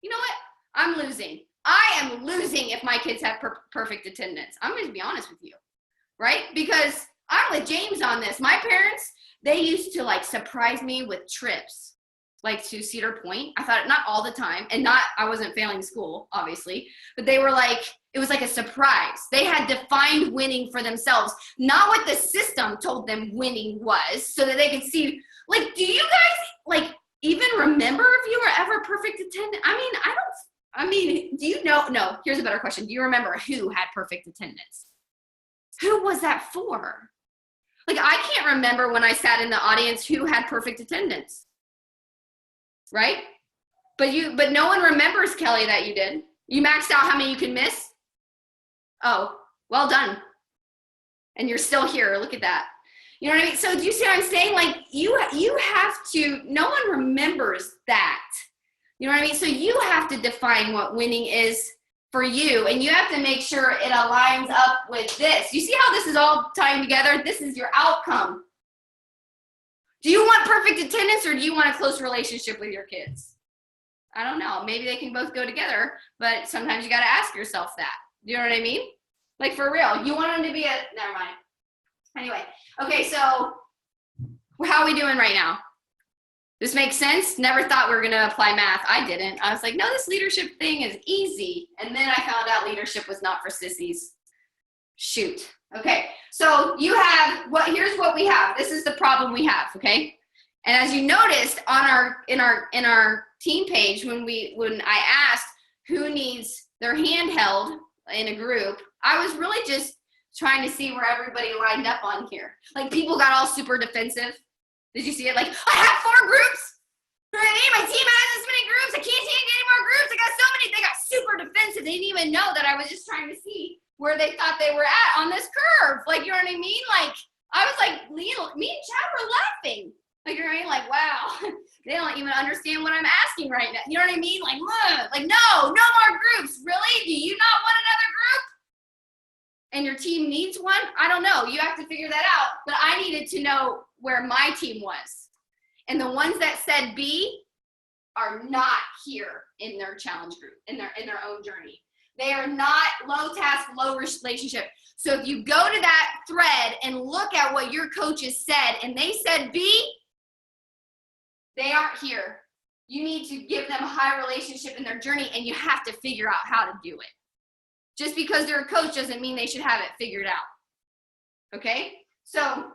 You know what? I'm losing. I am losing if my kids have perfect attendance. I'm going to be honest with you, right? Because I'm with James on this. My parents, they used to like surprise me with trips, like to Cedar Point. I thought, not all the time, and I wasn't failing school, obviously, but they were like, it was like a surprise. They had defined winning for themselves, not what the system told them winning was, so that they could see, like, do you guys, like, even remember if you were ever perfect attendance? Do you know? No, here's a better question. Do you remember who had perfect attendance? Who was that for? Like, I can't remember when I sat in the audience who had perfect attendance, right? But no one remembers, Kelly, that you did. You maxed out how many you can miss? Oh, well done. And you're still here. Look at that. You know what I mean? So do you see what I'm saying? Like, you have to, no one remembers that. You know what I mean? So you have to define what winning is for you, and you have to make sure it aligns up with this. You see how this is all tying together? This is your outcome. Do you want perfect attendance, or do you want a close relationship with your kids? I don't know. Maybe they can both go together, but sometimes you got to ask yourself that. Do you know what I mean? Like, for real. You want them to be never mind. Anyway. Okay, so how are we doing right now? This makes sense? Never thought we were going to apply math. I didn't. I was like, no, this leadership thing is easy. And then I found out leadership was not for sissies. Shoot. Okay, so here's what we have. This is the problem we have, okay? And as you noticed in our team page, when I asked who needs their hand held in a group, I was really just trying to see where everybody lined up on here. Like, people got all super defensive. Did you see it? Like, I have 4 groups. You know what I mean? My team has this many groups. I can't take any more groups. I got so many. They got super defensive. They didn't even know that I was just trying to see where they thought they were at on this curve. Like, you know what I mean? Like, I was like, me and Chad were laughing. Like, you know what I mean? Like, wow, they don't even understand what I'm asking right now. You know what I mean? Like, look, like, no more groups. Really? Do you not want another group? And your team needs one? I don't know. You have to figure that out. But I needed to know where my team was. And the ones that said B are not here in their challenge group, in their own journey. They are not low task, low relationship. So if you go to that thread and look at what your coaches said, and they said B, they aren't here. You need to give them a high relationship in their journey, and you have to figure out how to do it. Just because they're a coach doesn't mean they should have it figured out. Okay? So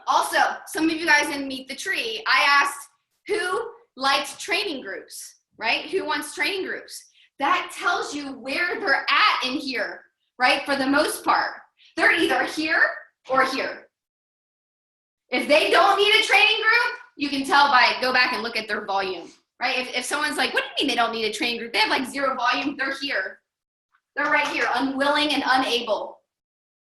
also, some of you guys in Meet the Tree, I asked who likes training groups, right? Who wants training groups? That tells you where they're at in here, right? For the most part, they're either here or here. If they don't need a training group, you can tell go back and look at their volume, right? If someone's like, what do you mean they don't need a training group? They have like 0 volume, they're here. They're right here, unwilling and unable.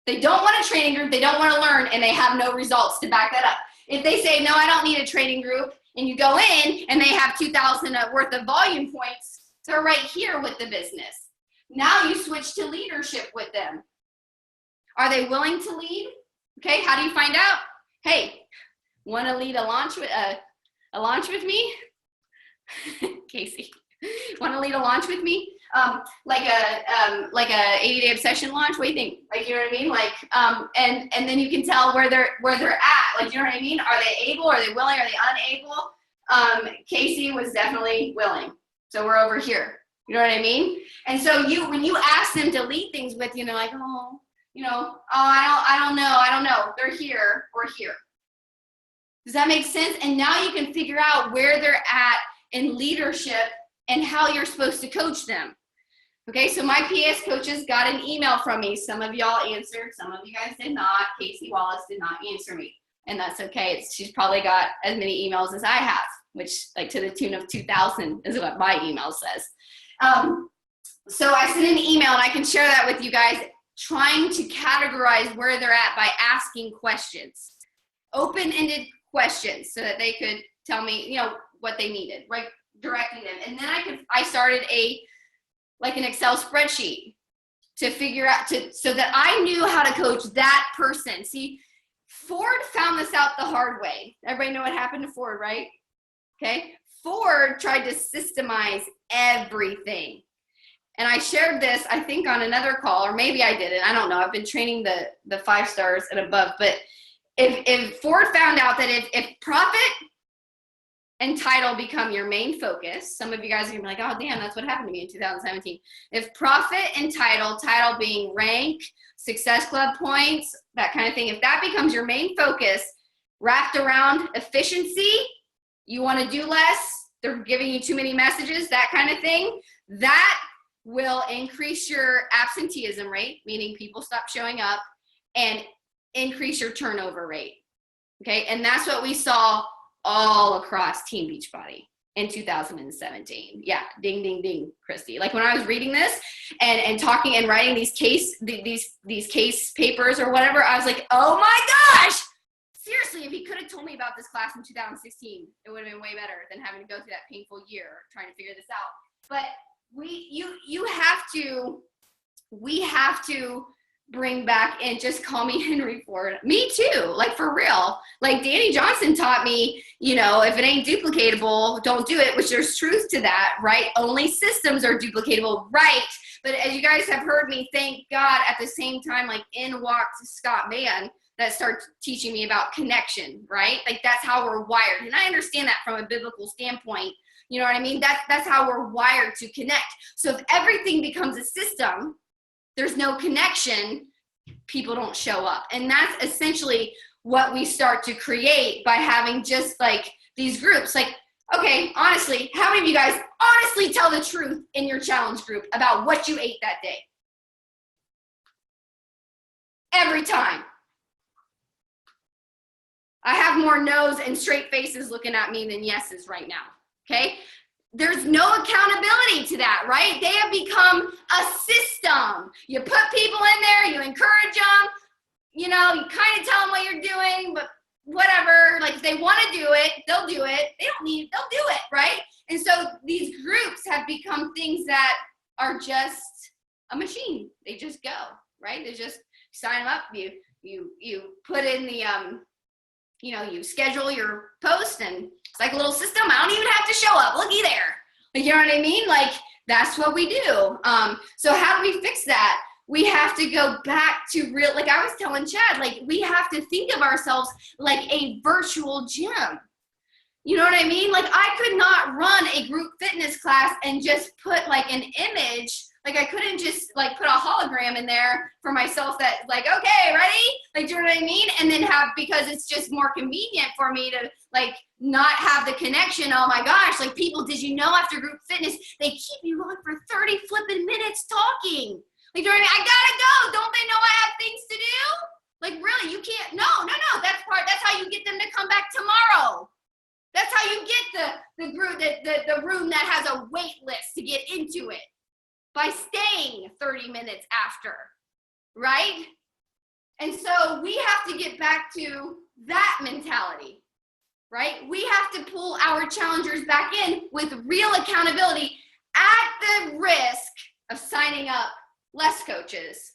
They don't want a training group, they don't want to learn, and they have no results to back that up. If they say, no, I don't need a training group, and you go in and they have 2,000 worth of volume points, they're right here with the business. Now you switch to leadership with them. Are they willing to lead? Okay, how do you find out? Hey, want to lead a launch with me? Casey, want to lead a launch with me? Like a 80-day obsession launch. What do you think? Like, you know what I mean? Like, and then you can tell where they're at. Like, you know what I mean? Are they able? Are they willing? Are they unable? Casey was definitely willing. So we're over here. You know what I mean? And so when you ask them to lead things with you, they're like, I don't know. They're here. We're here. Does that make sense? And now you can figure out where they're at in leadership and how you're supposed to coach them. Okay, so my PS coaches got an email from me. Some of y'all answered, some of you guys did not. Casey Wallace did not answer me, and that's okay. She's probably got as many emails as I have, which like to the tune of 2,000 is what my email says. So I sent an email, and I can share that with you guys, trying to categorize where they're at by asking questions, open-ended questions, so that they could tell me, what they needed, right? Directing them. And then I started an Excel spreadsheet to figure out so that I knew how to coach that person. See, Ford found this out the hard way. Everybody know what happened to Ford, right? Okay. Ford tried to systemize everything. And I shared this, I think, on another call, or maybe I didn't. I don't know. I've been training the 5 stars and above. But if Ford found out that if profit and title become your main focus, some of you guys are gonna be like, oh damn, that's what happened to me in 2017. If profit and title being rank, Success Club points, that kind of thing, if that becomes your main focus, wrapped around efficiency, you wanna do less, they're giving you too many messages, that kind of thing, that will increase your absenteeism rate, meaning people stop showing up, and increase your turnover rate, okay? And that's what we saw all across Team Beachbody in 2017. Yeah, ding, ding, ding, Christy. Like when I was reading this and talking and writing these case papers or whatever, I was like, oh my gosh, seriously, if he could have told me about this class in 2016, it would have been way better than having to go through that painful year trying to figure this out. But we have to bring back and just call me Henry Ford. Me too, like for real. Like Danny Johnson taught me, if it ain't duplicatable, don't do it, which there's truth to that, right? Only systems are duplicatable, right? But as you guys have heard me, thank God, at the same time, like in walked Scott Mann that started teaching me about connection, right? Like that's how we're wired. And I understand that from a biblical standpoint. You know what I mean? That's how we're wired to connect. So if everything becomes a system, there's no connection, people don't show up. And that's essentially what we start to create by having just like these groups. Like, okay, honestly, how many of you guys honestly tell the truth in your challenge group about what you ate that day? Every time. I have more no's and straight faces looking at me than yeses right now, okay? There's no accountability to that, right? They have become a system. You put people in there, you encourage them, you know, you kind of tell them what you're doing, but whatever, like if they want to do it, they'll do it. They'll do it, right? And so these groups have become things that are just a machine. They just go, right? They just sign them up. You put in the, you know, you schedule your post and it's like a little system. I don't even have to show up. Looky there. Like, you know what I mean? Like, that's what we do. So how do we fix that? We have to go back to real, like I was telling Chad, like we have to think of ourselves like a virtual gym. You know what I mean? Like I could not run a group fitness class and just put like an image. Like I couldn't just like put a hologram in there for myself that like, okay, ready? Like, do you know what I mean? And then have, because it's just more convenient for me to like not have the connection. Oh my gosh, like people, did you know after group fitness, they keep you on for 30 flipping minutes talking. Like, do you know what I mean? I gotta go. Don't they know I have things to do? Like really, you can't, no. That's how you get them to come back tomorrow. That's how you get the group, the room that has a wait list to get into it. By staying 30 minutes after, right? And so we have to get back to that mentality, right? We have to pull our challengers back in with real accountability at the risk of signing up less coaches,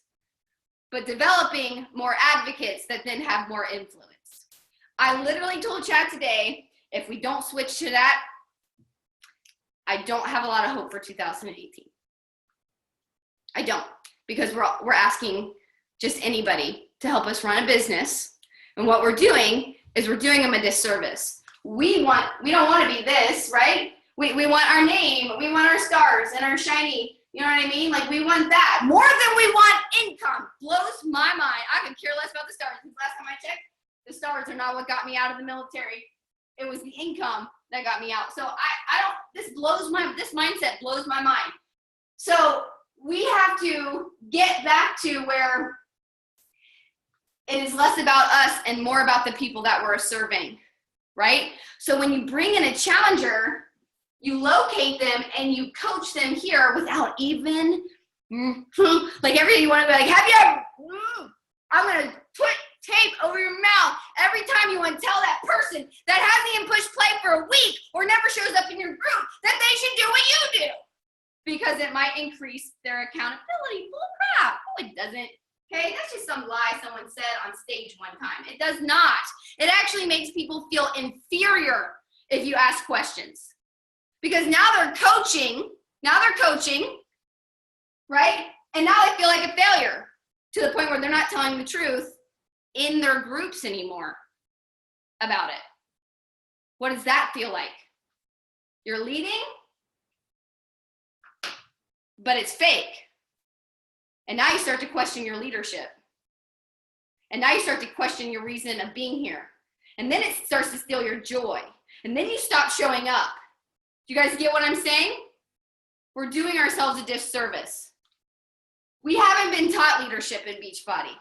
but developing more advocates that then have more influence. I literally told Chad today, if we don't switch to that, I don't have a lot of hope for 2018. I don't, because we're asking just anybody to help us run a business. And what we're doing is we're doing them a disservice. We don't want to be this, right? We want our name, we want our stars and our shiny, you know what I mean? Like we want that more than we want income. Blows my mind. I could care less about the stars. Last time I checked, the stars are not what got me out of the military. It was the income that got me out. So this mindset blows my mind. So we have to get back to where it is less about us and more about the people that we're serving, right? So when you bring in a challenger, you locate them and you coach them here without even, like everything you want to be like, have you ever, I'm going to put tape over your mouth every time you want to tell that person that hasn't even pushed play for a week or never shows up in your group that they should do what you do. Because it might increase their accountability. Bull crap. No, it doesn't. Okay, that's just some lie someone said on stage one time. It does not. It actually makes people feel inferior if you ask questions. Because now they're coaching, right? And now they feel like a failure to the point where they're not telling the truth in their groups anymore about it. What does that feel like? You're leading, but it's fake. And now you start to question your leadership. And now you start to question your reason of being here. And then it starts to steal your joy. And then you stop showing up. Do you guys get what I'm saying? We're doing ourselves a disservice. We haven't been taught leadership in Beachbody.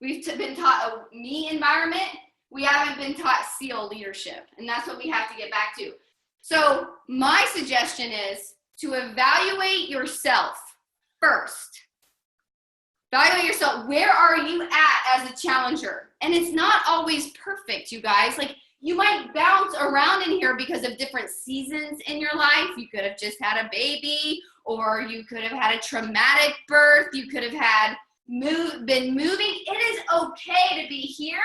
We've been taught a me environment. We haven't been taught SEAL leadership. And that's what we have to get back to. So my suggestion is to evaluate yourself first. Evaluate yourself. Where are you at as a challenger? And it's not always perfect, you guys. Like you might bounce around in here because of different seasons in your life. You could have just had a baby, or you could have had a traumatic birth. You could have had been moving. It is okay to be here.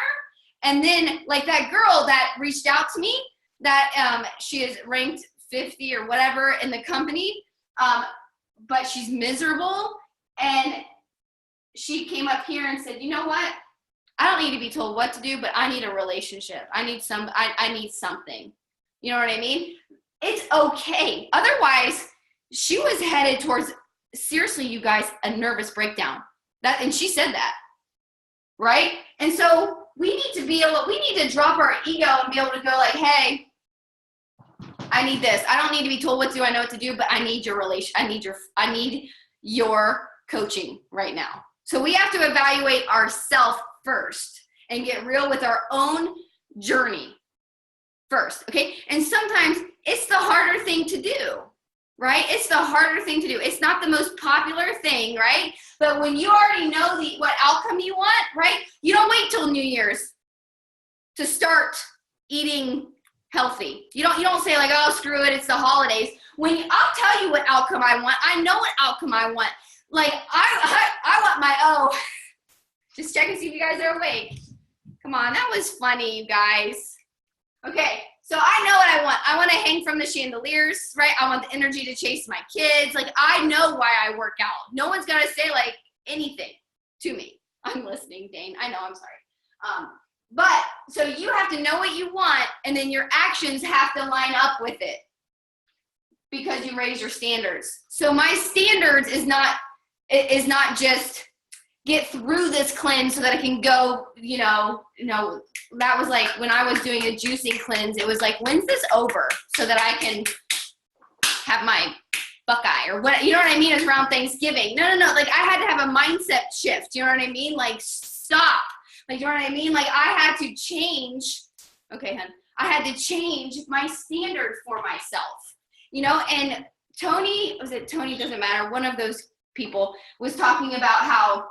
And then like that girl that reached out to me, that she is ranked 50 or whatever in the company, but she's miserable. And she came up here and said, you know what? I don't need to be told what to do, but I need a relationship. I need something. You know what I mean? It's okay. Otherwise, she was headed towards, seriously, you guys, a nervous breakdown. And she said that, right? And so we need to drop our ego and be able to go like, hey, I need this. I don't need to be told what to do. I know what to do, but I need your I need your coaching right now. So we have to evaluate ourselves first and get real with our own journey first, okay? And sometimes it's the harder thing to do, right? It's the harder thing to do. It's not the most popular thing, right? But when you already know what outcome you want, right? You don't wait till New Year's to start eating healthy. You don't say like, oh, screw it, it's the holidays. I'll tell you what outcome I want. I know what outcome I want. Like I want my just check and see if you guys are awake. Come on, that was funny, you guys. Okay, so I know what I want. I want to hang from the chandeliers, right? I want the energy to chase my kids. Like I know why I work out. No one's gonna say like anything to me. I'm listening, Dane. I know, I'm sorry. But so you have to know what you want, and then your actions have to line up with it because you raise your standards. So my standards is not just get through this cleanse so that I can go, that was like when I was doing a juicing cleanse, it was like, when's this over so that I can have my Buckeye or what, you know what I mean? It's around Thanksgiving. No. Like I had to have a mindset shift. You know what I mean? Like stop. Like, you know what I mean? Like I had to change. Okay, hun. I had to change my standard for myself, and Tony doesn't matter. One of those people was talking about how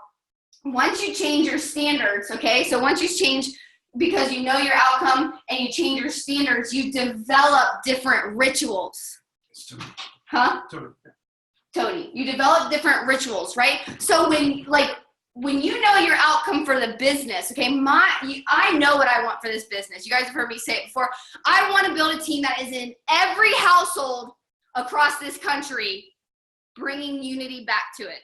once you change your standards, okay? So once you change, because you know your outcome and you change your standards, you develop different rituals. Huh? Tony, you develop different rituals, right? So when you know your outcome for the business, okay, I know what I want for this business. You guys have heard me say it before. I want to build a team that is in every household across this country, bringing unity back to it,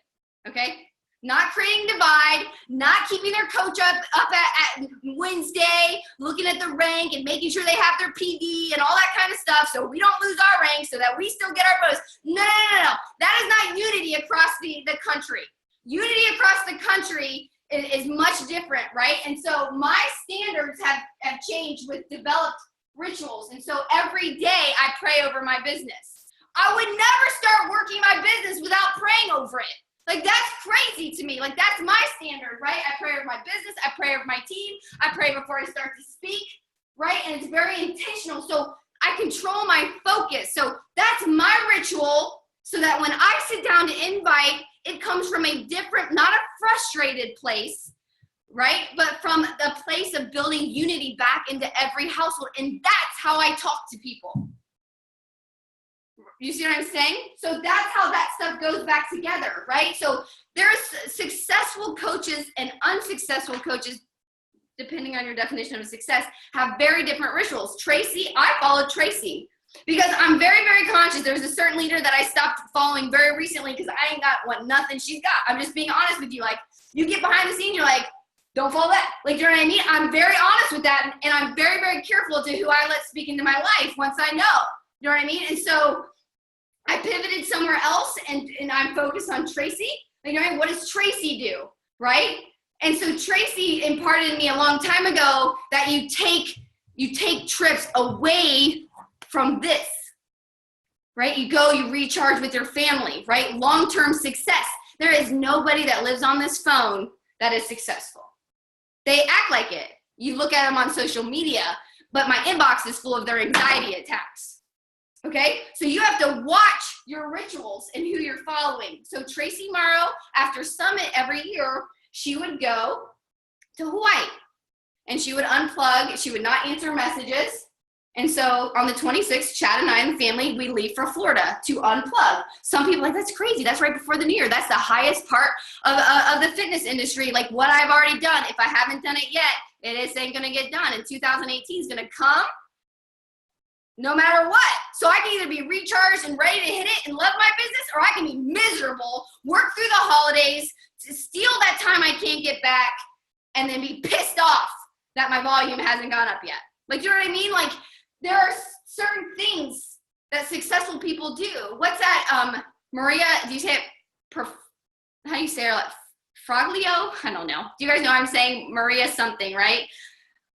okay? Not creating divide, not keeping their coach up at Wednesday, looking at the rank and making sure they have their PD and all that kind of stuff so we don't lose our rank so that we still get our bonus. No. That is not unity across the country. Unity across the country is much different, right? And so my standards have changed with developed rituals. And so every day I pray over my business. I would never start working my business without praying over it. Like, that's crazy to me. Like, that's my standard, right? I pray over my business. I pray over my team. I pray before I start to speak, right? And it's very intentional. So I control my focus. So that's my ritual so that when I sit down to invite, it comes from a different, not a frustrated place, right? But from the place of building unity back into every household. And that's how I talk to people. You see what I'm saying? So that's how that stuff goes back together, right? So there's successful coaches and unsuccessful coaches, depending on your definition of success, have very different rituals. Tracy, I followed Tracy because I'm very, very conscious. There was a certain leader that I stopped following very recently because I ain't got nothing she's got. I'm just being honest with you. Like, you get behind the scenes, you're like, don't follow that. Like, you know what I mean? I'm very honest with that, and I'm very, very careful to who I let speak into my life once I know. You know what I mean? And so I pivoted somewhere else, and I'm focused on Tracy. Like, you know, what does Tracy do, right? And so Tracy imparted in me a long time ago that you take trips away from this, right? You go, you recharge with your family, right? Long-term success. There is nobody that lives on this phone that is successful. They act like it. You look at them on social media, but my inbox is full of their anxiety attacks. Okay, so you have to watch your rituals and who you're following. So Tracy Morrow, after Summit every year, she would go to Hawaii and she would unplug. She would not answer messages. And so on the 26th, Chad and I and the family, we leave for Florida to unplug. Some people are like, that's crazy. That's right before the new year. That's the highest part of the fitness industry. Like what I've already done. If I haven't done it yet, it ain't going to get done. And 2018 is going to come. No matter what. So I can either be recharged and ready to hit it and love my business, or I can be miserable, work through the holidays, to steal that time I can't get back, and then be pissed off that my volume hasn't gone up yet. Like, you know what I mean? Like, there are certain things that successful people do. What's that? Maria, do you say it? How do you say it? Like Froglio, I don't know. Do you guys know I'm saying Maria something, right?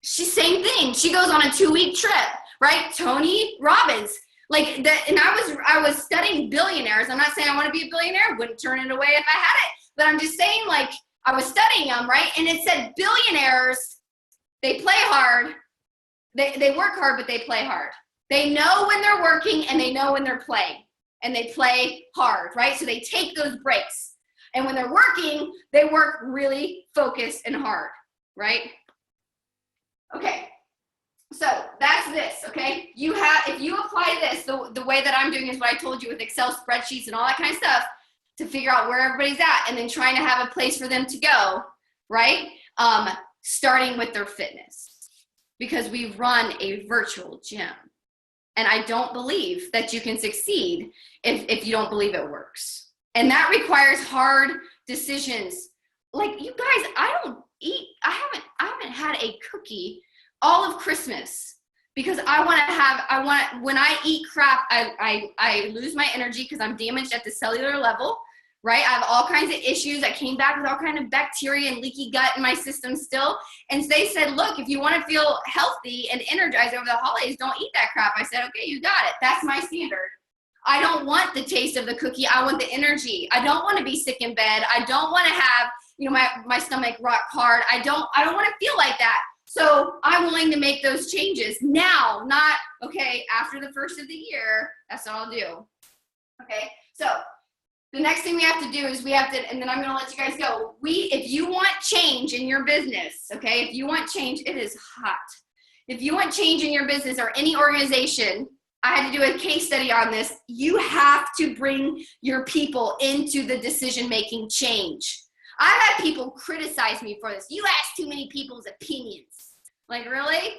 She's same thing. She goes on a 2-week trip, right? Tony Robbins, like that. And I was studying billionaires. I'm not saying I want to be a billionaire. Wouldn't turn it away if I had it. But I'm just saying, like, I was studying them, right? And it said billionaires, they play hard. They work hard, but they play hard. They know when they're working and they know when they're playing. And they play hard, right? So they take those breaks. And when they're working, they work really focused and hard, right? Okay, so that's this, okay? If you apply this, the way that I'm doing is what I told you with Excel spreadsheets and all that kind of stuff to figure out where everybody's at and then trying to have a place for them to go, right? Starting with their fitness, because we run a virtual gym. And I don't believe that you can succeed if you don't believe it works. And that requires hard decisions. Like, you guys, I haven't had a cookie all of Christmas because when I eat crap, I lose my energy because I'm damaged at the cellular level, right? I have all kinds of issues. I came back with all kinds of bacteria and leaky gut in my system still. And they said, look, if you want to feel healthy and energized over the holidays, don't eat that crap. I said, okay, you got it. That's my standard. I don't want the taste of the cookie. I want the energy. I don't want to be sick in bed. I don't want to have, my stomach rock hard. I don't want to feel like that. So I'm willing to make those changes now, not, okay, after the first of the year, that's what I'll do. Okay, so the next thing we have to do is and then I'm going to let you guys go. If you want change in your business, okay, if you want change, it is hot. If you want change in your business or any organization, I had to do a case study on this. You have to bring your people into the decision-making change. I've had people criticize me for this. You ask too many people's opinions. Like, really?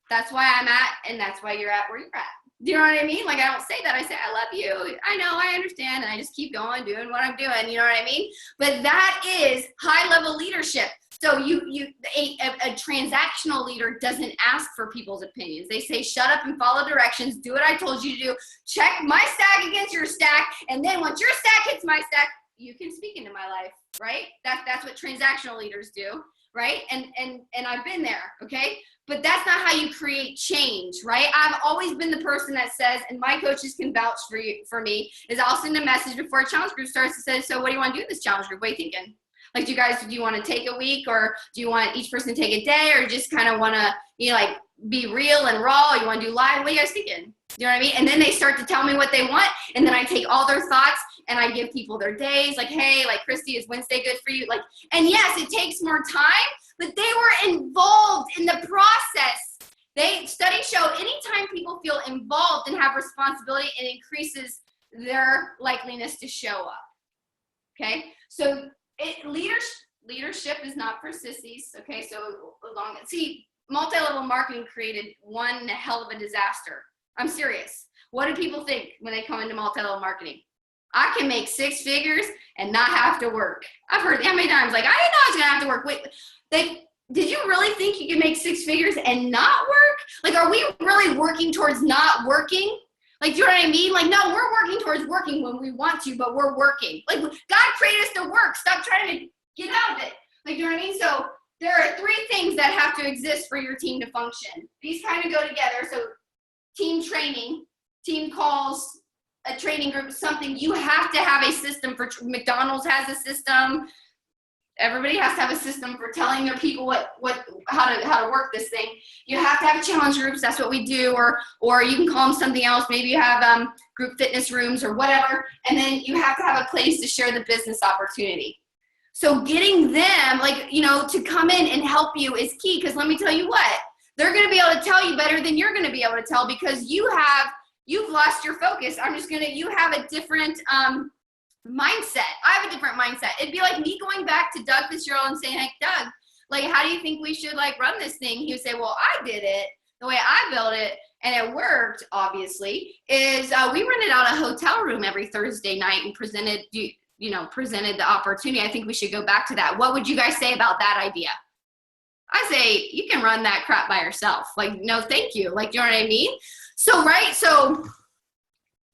That's why I'm at, and that's why you're at where you're at. Do you know what I mean? Like, I don't say that. I say, I love you. I know, I understand. And I just keep going, doing what I'm doing. You know what I mean? But that is high-level leadership. So a transactional leader doesn't ask for people's opinions. They say, shut up and follow directions. Do what I told you to do. Check my stack against your stack. And then once your stack hits my stack, you can speak into my life, right? That's what transactional leaders do, right? And I've been there, okay? But that's not how you create change, right? I've always been the person that says, and my coaches can vouch for me, is I'll send a message before a challenge group starts to say, so what do you want to do in this challenge group? What are you thinking? Like, do you want to take a week, or do you want each person to take a day, or just kind of want to, be real and raw? You want to do live? What are you guys thinking? You know what I mean? And then they start to tell me what they want, and then I take all their thoughts and I give people their days. Like, hey, like, Christy, is Wednesday good for you? Like, and yes, it takes more time, but they were involved in the process. Studies show anytime people feel involved and have responsibility, it increases their likeliness to show up. Okay, so leadership is not for sissies. Okay, so multi-level marketing created one hell of a disaster. I'm serious. What do people think when they come into multi-level marketing? I can make 6 figures and not have to work. I've heard how many times, like, I didn't know I was gonna have to work. Wait, did you really think you could make 6 figures and not work? Like, are we really working towards not working? Like, do you know what I mean? Like, no, we're working towards working when we want to, but we're working. Like, God created us to work. Stop trying to get out of it. Like, you know what I mean? So there are 3 things that have to exist for your team to function. These kind of go together. So team training, team calls, a training group, something. You have to have a system for McDonald's has a system. Everybody has to have a system for telling their people how to work this thing. You have to have challenge groups. That's what we do, or you can call them something else. Maybe you have group fitness rooms or whatever, and then you have to have a place to share the business opportunity. So getting them, to come in and help you is key, because let me tell you what, they're going to be able to tell you better than you're going to be able to tell, because you've lost your focus. You have a different mindset. I have a different mindset. It'd be like me going back to Doug Fitzgerald and saying, hey, Doug, like, how do you think we should run this thing? He would say, well, I did it the way I built it, and it worked, obviously, is we rented out a hotel room every Thursday night and presented the opportunity. I think we should go back to that. What would you guys say about that idea? I say, you can run that crap by yourself. Like, no, thank you. Like, you know what I mean? So, right. So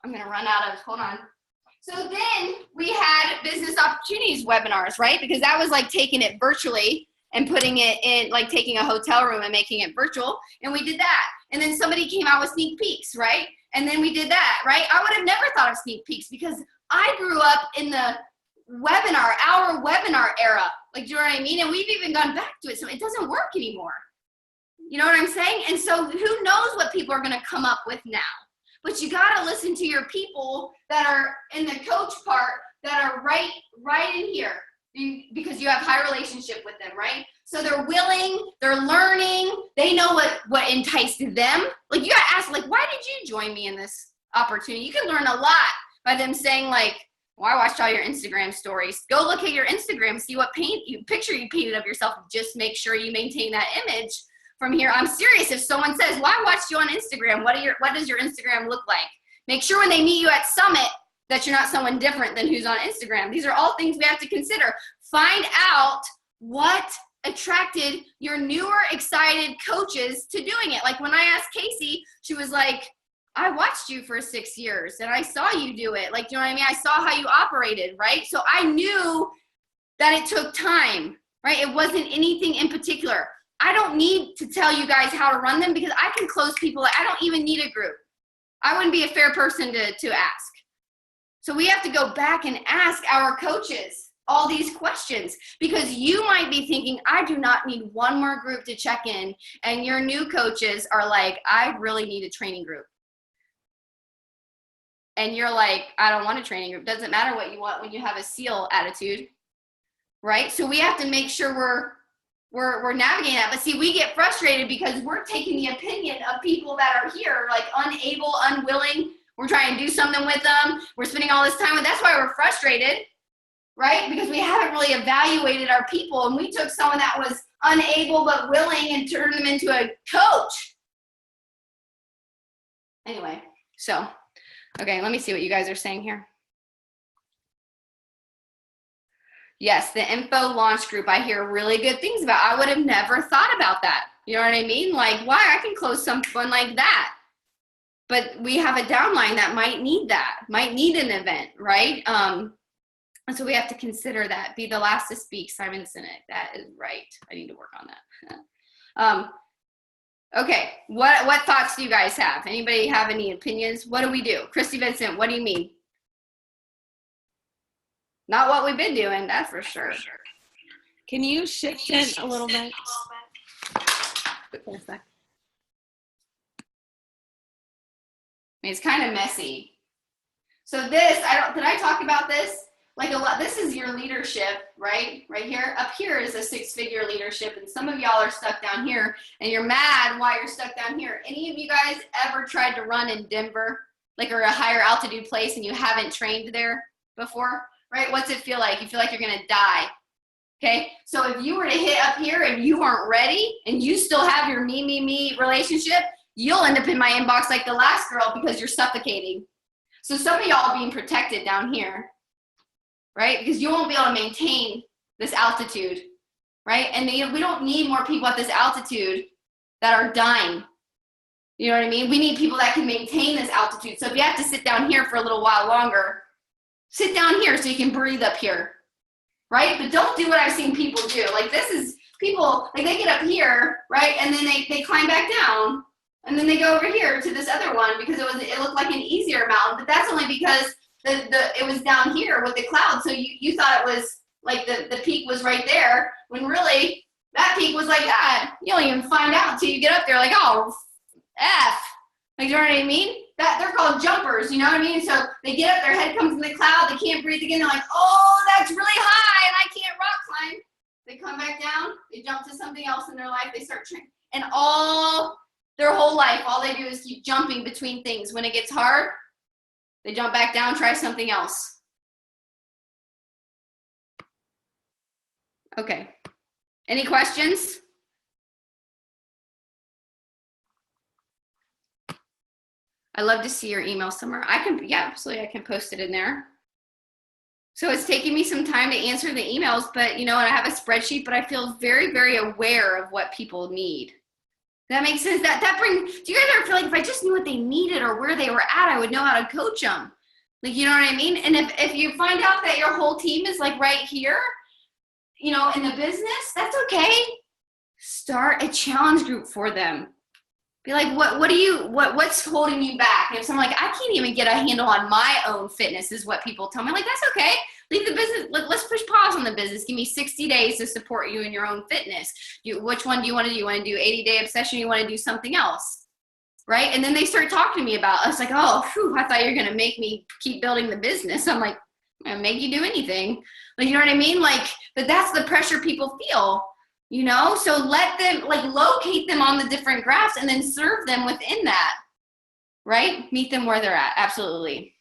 I'm going to run out of, hold on. So then we had business opportunities webinars, right? Because that was like taking it virtually and putting it in, like taking a hotel room and making it virtual. And we did that. And then somebody came out with sneak peeks, right? And then we did that, right? I would have never thought of sneak peeks because I grew up in the our webinar era. Like, do you know what I mean? And we've even gone back to it. So it doesn't work anymore. You know what I'm saying? And so who knows what people are going to come up with now? But you got to listen to your people that are in the coach part that are right in here because you have high relationship with them, right? So they're willing, they're learning, they know what enticed them. Like you got to ask, like, why did you join me in this opportunity? You can learn a lot by them saying like, well, I watched all your Instagram stories. Go look at your Instagram, see what picture you painted of yourself. Just make sure you maintain that image from here. I'm serious. If someone says, well, I watched you on Instagram, what does your Instagram look like? Make sure when they meet you at Summit that you're not someone different than who's on Instagram. These are all things we have to consider. Find out what attracted your newer, excited coaches to doing it. Like when I asked Casey, she was like, I watched you for 6 years and I saw you do it. Like, you know what I mean? I saw how you operated, right? So I knew that it took time, right? It wasn't anything in particular. I don't need to tell you guys how to run them because I can close people. I don't even need a group. I wouldn't be a fair person to ask. So we have to go back and ask our coaches all these questions because you might be thinking, I do not need one more group to check in. And your new coaches are like, I really need a training group. And you're like, I don't want a training group. Doesn't matter what you want when you have a SEAL attitude, right? So we have to make sure we're navigating that. But see, we get frustrated because we're taking the opinion of people that are here, like unable, unwilling. We're trying to do something with them. We're spending all this time with. That's why we're frustrated, right? Because we haven't really evaluated our people, and we took someone that was unable but willing and turned them into a coach. Anyway, so. Okay, let me see what you guys are saying here. Yes, the info launch group, I hear really good things about. I would have never thought about that. You know what I mean? Like, why? I can close someone like that. But we have a downline that might need that, might need an event, right? And so we have to consider that. Be the last to speak, Simon Sinek. That is right. I need to work on that. Okay, what thoughts do you guys have? Anybody have any opinions? What do we do? Christy Vincent, what do you mean? Not what we've been doing, that's for sure. Can you shift it a little bit? I mean, it's kind of messy. So this, did I talk about this? Like a lot, this is your leadership, right? Right here. Up here is a 6-figure leadership, and some of y'all are stuck down here, and you're mad why you're stuck down here. Any of you guys ever tried to run in Denver, like, or a higher altitude place, and you haven't trained there before, right? What's it feel like? You feel like you're gonna die. Okay, so if you were to hit up here and you aren't ready, and you still have your me relationship, you'll end up in my inbox like the last girl because you're suffocating. So some of y'all are being protected down here, right? Because you won't be able to maintain this altitude, right? And we don't need more people at this altitude that are dying. You know what I mean? We need people that can maintain this altitude. So if you have to sit down here for a little while longer, sit down here so you can breathe up here, right? But don't do what I've seen people do. Like this is people, like they get up here, right? And then they climb back down, and then they go over here to this other one because it looked like an easier mountain, but that's only because it was down here with the clouds, so you thought it was like the peak was right there, when really that peak was like that. You don't even find out until you get up there, like, oh, F. Like, you know what I mean? That they're called jumpers, you know what I mean? So they get up, their head comes in the cloud, they can't breathe again, they're like, oh, that's really high, and I can't rock climb. They come back down, they jump to something else in their life, they start training, and all their whole life, all they do is keep jumping between things. When it gets hard, they jump back down, try something else. Okay. Any questions? I love to see your email somewhere. Yeah, absolutely, I can post it in there. So it's taking me some time to answer the emails, but you know, and I have a spreadsheet, but I feel very, very aware of what people need. That makes sense. That brings, do you guys ever feel like if I just knew what they needed or where they were at, I would know how to coach them? Like, you know what I mean? And if you find out that your whole team is like right here, you know, in the business, that's okay. Start a challenge group for them. Be like, what's holding you back? And if someone like, I can't even get a handle on my own fitness is what people tell me. Like, that's okay. Leave the business. Let's push pause on the business. Give me 60 days to support you in your own fitness. Which one do you want to do? You want to do 80-day obsession? You want to do something else? Right? And then they start talking to me about, I was like, oh, whew, I thought you were going to make me keep building the business. I'm like, I'm going to make you do anything. Like, you know what I mean? Like, but that's the pressure people feel, you know? So let them, like, locate them on the different graphs and then serve them within that, right? Meet them where they're at. Absolutely.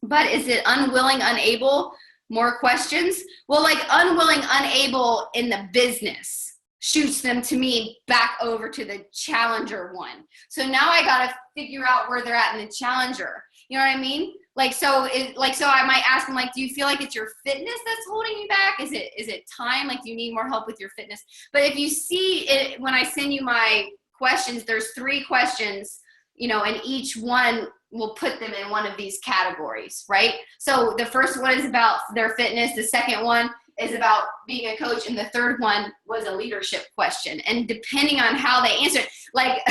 But is it unwilling, unable? More questions? Well, like unwilling, unable in the business shoots them to me back over to the challenger one. So now I got to figure out where they're at in the challenger. You know what I mean? Like, so I might ask them, like, do you feel like it's your fitness that's holding you back? Is it time? Like, do you need more help with your fitness? But if you see it, when I send you my questions, there's 3 questions, you know, and each one will put them in one of these categories, right? So the first one is about their fitness. The second one is about being a coach. And the third one was a leadership question. And depending on how they answered, like,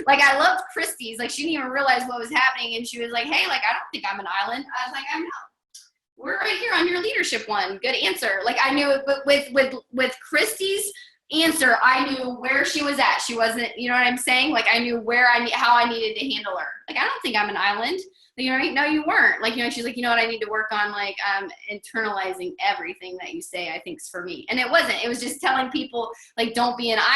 like I loved Christie's, like she didn't even realize what was happening. And she was like, hey, like, I don't think I'm an island. I was like, I'm not. We're right here on your leadership one. Good answer. Like I knew it, but with Christie's answer, I knew where she was at. She wasn't, you know what I'm saying? Like I knew how I needed to handle her. Like, I don't think I'm an island. You know, no, you weren't. Like, you know, she's like, you know what, I need to work on, like, internalizing everything that you say, I think's for me. And it wasn't. It was just telling people, like, don't be an island.